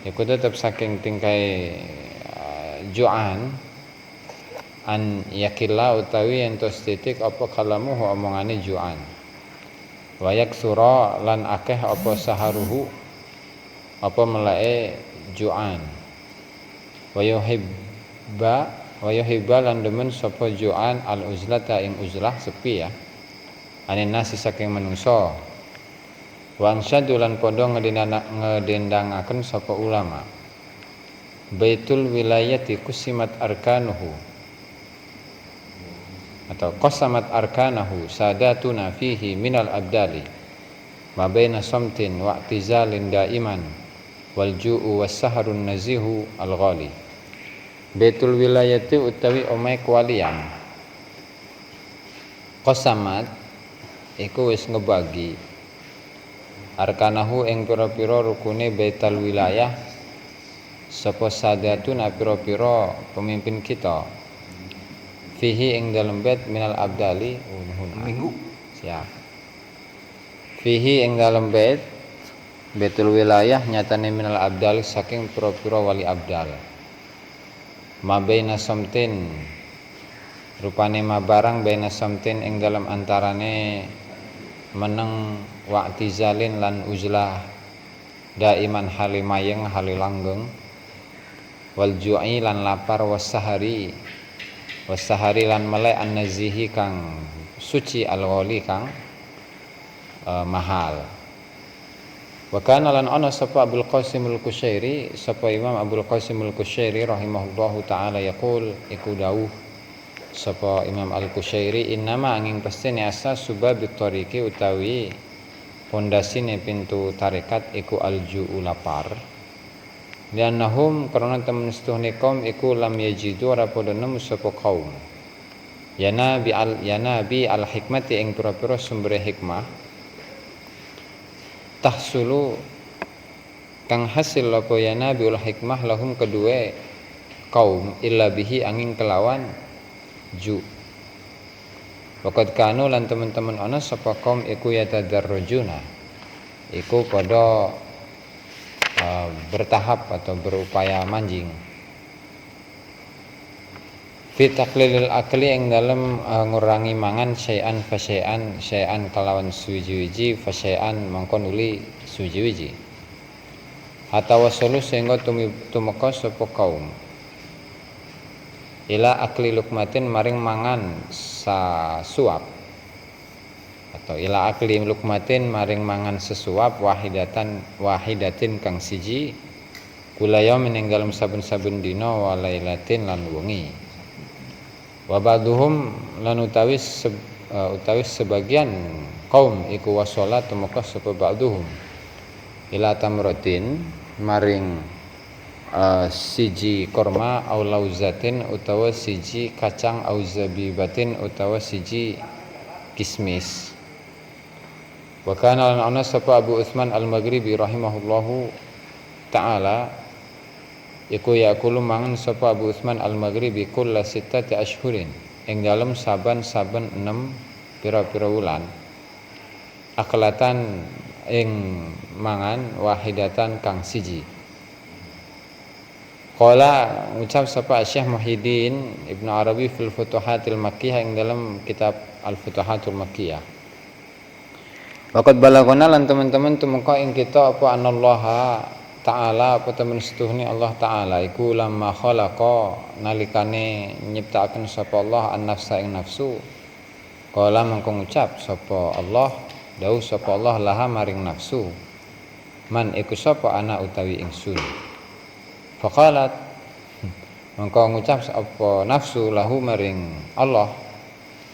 iku tetep saking tingkai ju'an an yakilla utawi entos titik apa kalamu omongane ju'an wa yaksura lan akeh apa saharuhu apa meleke ju'an wa yuhibba lan demen sapa ju'an al uzlata ing uzlah sepi ya anin nasi saking manungsa wa ansyadu lan padha ngedendangaken sapa ulama Baitul wilayati kusimat arkanuhu atau qasamat arkanahu sadatuna fihi minal abdali ma baina samtin wa i'tizalin daiman wal ju'u was saharun nazihu al ghali. Baitul wilayati utawi omahe kewalian. Qasamat iku wis ngebagi arkanahu ing pira-pira rukune baitul wilayah sapa sadatuna pira-pira pemimpin kita fihi ing dalem bait minal abdali minggu siap fihi ing dalem baitul wilayah nyatane minal abdali saking pira-pira wali abdal ma baina samtin rupane ma barang baina samtin ing dalem antarane meneng wa'tizalin lan uzlah daiman halimayeng halilanggeng wal ju'i lan lapar wasahari lan melek an-nazihi kang suci al-ghali kang mahal. Wa kana lan ana sapa Abdul Qasim al-Kusyairi sapa Imam Abdul Qasim al-Kusyairi rahimahullahu taala yaqul iku dawuh sapa Imam al-Kusyairi innama angin pastine asas subabit tariqi utawi pondasine pintu tarekat iku al-ju'u lapar. Liannahum karena temen setuhne kaum iku lam yajidu ora padha nemu sapa kaum yana bi al hikmati ing pira-pira sumber hikmah tahsulu kang hasil apa yana biul hikmah lahum kedue kaum illa bihi angin kelawan ju. Waqad kanu lan teman-teman ana sapa kaum iku yatadarrujuna iku padha bertahap atau berupaya manjing fi taqlilil akli ing dalem ngurangi mangan syai'an fa syai'an kalawan suwiji-wiji fa syai'an mangko nuli suwiji-wiji hatta wasulu sehingga tumeka sapa kaum ila akli lukmatin maring mangan sasuap atau ila akli lukmatin maring mangan sesuap wahidatin kang siji kula yaumin ing dalem saben-saben dina wa lailatin lan wengi wa ba'duhum lan utawi sebagian kaum iku wasala tumeka sapa ba'duhum ila tamratin maring siji korma au lauzatin utawa siji kacang au zabibatin utawa siji kismis. Wa kana lan ana sapa Abu Utsman Al-Maghribi rahimahullahu taala iku yaqulu mangan sapa Abu Utsman Al-Maghribi kulla sittati ashhurin ing dalem saben-saben 6 pira-pira wulan aklatan ing mangan wahidatan kang siji. Qala ngucap sapa Syekh Muhyiddin Ibnu Arabi fil Futuhatil Makkiyah ing dalam kitab Al-Futuhatul Makkiyah. Waqad balagona lan teman-teman tumeka ing kita apa anallaha ta'ala apa temen setuhni Allah ta'ala iku lamma khalaqa nalikane nyiptakaken sapa Allah an-nafsa ing nafsu qala mangko ngucap sapa Allah dawuh sapa Allah laha maring nafsu man iku sapa ana utawi ingsun faqalat mangko ngucap sapa nafsu lahu maring Allah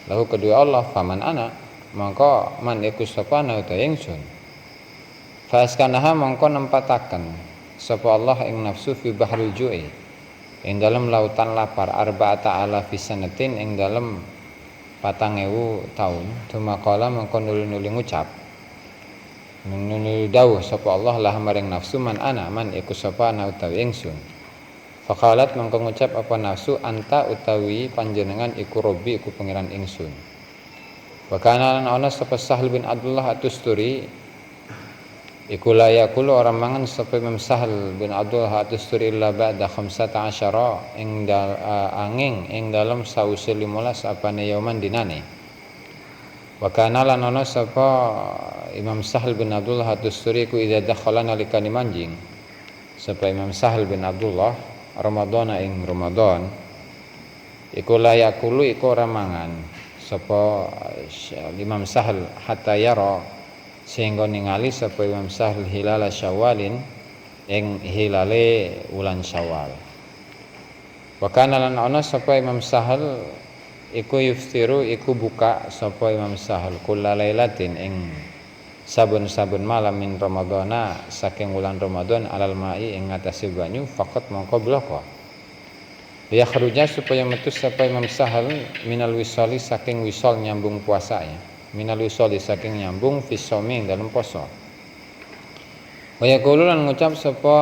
lahu kedua Allah faman ana maka man iku sapa ana utawi ingsun faskanaha mangko nempataken sapa Allah ing nafsu fi bahril ju'i ing dalem lautan lapar arba'ata alafi sanatin ing dalem 4.000 taun tumaqala mangko nuli ngucap nuli dawuh sapa Allah lah maring nafsu man ana man iku sapa ana utawi ingsun faqalat mangko ngucap apa nafsu anta utawi panjenengan iku robbi iku pangeran ingsun. Wa kana lan ana sapa Sahl bin Abdullah At-Tusturi iku la yaqulu orang mangan sapa Imam Sahl bin Abdullah At-Tusturi illa ba'da 15 ing angin ing dalem sause 15 apane yauman dinane. Wa kana lan ana sapa Imam Sahl bin Abdullah At-Tusturi ku idza dakhala nalikane manjing sapa Imam Sahl bin Abdullah Ramadan ing Ramadan iku la yaqulu iku ora mangan sapa Imam Sahl hatta yara sehingga ningali sapa Imam Sahl hilal Syawalin ing hilale wulan Syawal. Wa kana lan ana sapa Imam Sahal iku yuftiru iku buka sapa Imam Sahal kullalailatin ing saben-saben malam min Ramadhana saking wulan Ramadan alal mai ing ngatasi banyu faqat mongko bloko. Ya kharuja supaya metu sapa Imam Sahal minal wisali saking wisol nyambung puasanya. Minal wisali saking nyambung fisomi dalam poso. Wa yaqulu lan ngucap sapa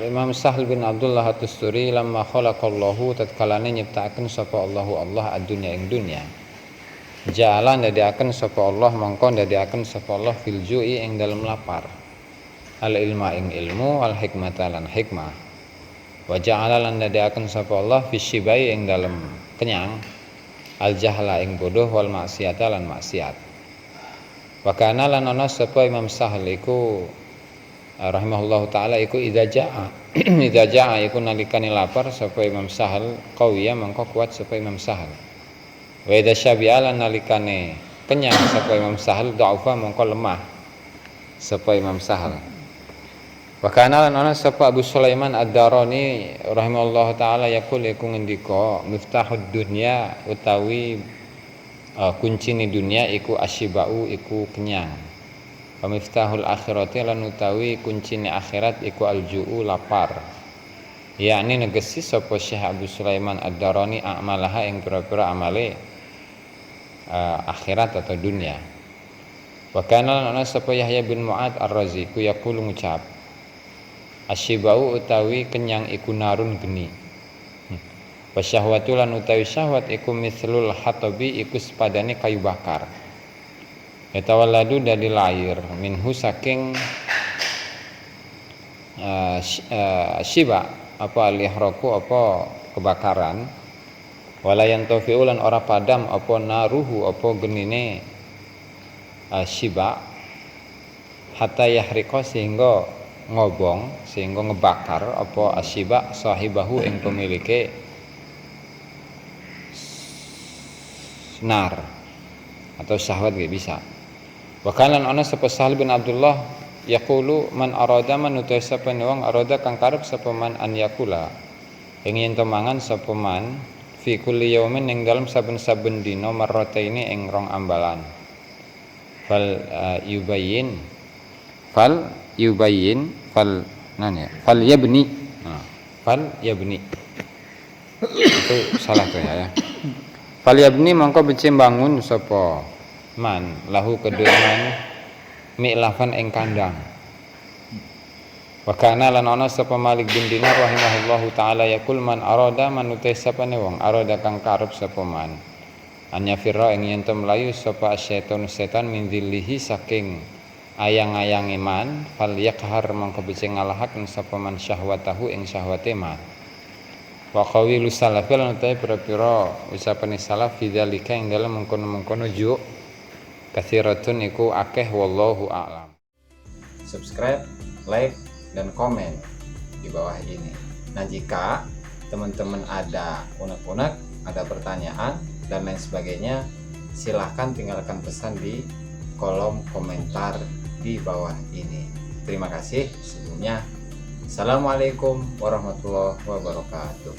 Imam Sahal bin Abdullah At-Tusturi lamma khalaqallahu tatkalane nyiptakaken sapa Allahu Allah ad-dunya ing dunya. Ja'ala ndadekaken sapa Allah mongko ndadekaken sapa Allah fil ju'i ing dalem lapar. Al ilma ing ilmu al hikmata lan hikmah. Wa ja'ala lan ndadekaken sapa Allah fisyibai ing dalem kenyang al jahla ing bodoh wal maksiata lan maksiat. Wa kana lan ana sapa Imam Sahal iku rahimahullahu taala iku idza jaa iku nalikane lapar sapa Imam Sahal qawiya mangko kuat sapa Imam Sahal. Wa idza syabi'a lan nalikane kenyang sapa Imam Sahal dha'ufa mangko lemah sapa Imam Sahal. Wa kana lan ana sapa Abu Sulaiman Ad-Darani rahimahullahu taala yaqul iku ngendika miftahud dunya utawi kuncine dunya iku asyibau iku kenyang. Wa miftahul akhirati lan utawi kuncine akhirat iku alju'u lapar. Yakni negesi sapa Syekh Abu Sulaiman Ad-Darani amalaha ing pira-pira amale akhirat atau dunia. Wa kana lan ana sapa Yahya bin Mu'ad Ar-Razi ku yaqulu ngucap asyibau utawi kenyang iku narun geni. Wa syahwatu lan utawi syahwat iku mislul hatabi iku sepadane kayu bakar. Yatawalladu dari lahir minhu saking syiba apa al-ihraku apa kebakaran wala yantafi'u lan ora padam apa naruhu apa genine syiba hatta yahriqa sehingga ngobong sehingga ngebakar apa asyiba sahibahu ing pemilike nar atau syahwat gak bisa. Wakalan ana sapa Sahal bin Abdullah yaqulu man arada man utawa sapa wong arada kang karep sapa man an yakula ing yen mangan sapa man fi kulli yaumin ing dalem saben-saben dina marrataini ing rong ambalan. Fal yubayyin fal yabni itu salah tuh ya. Fal yabni mongko becik bangun sapa man lahu kedua man mi'lafan ing kandang. Wa kana lan ana sapa Malik bin Dinar rahimahullahu taala yaqul man arada man utai sapane wong arada kang karep sapa man anya firra ing yen mlayu sapa setan min dzillihi saking ayang-ayang iman fal yakhar mangko becik ngalahaken sapa man syahwatahu ing syahwate man. Wa qawilu salaf lan utai pira-pira ucapane salaf fidzalika ing dalem mengkono-mengkono ju kathiratun iku akeh wallahu a'lam. Subscribe, like dan komen di bawah ini. Nah, jika teman-teman ada unek-unek, ada pertanyaan dan lain sebagainya, silahkan tinggalkan pesan di kolom komentar di bawah ini. Terima kasih sebelumnya. Assalamualaikum warahmatullahi wabarakatuh.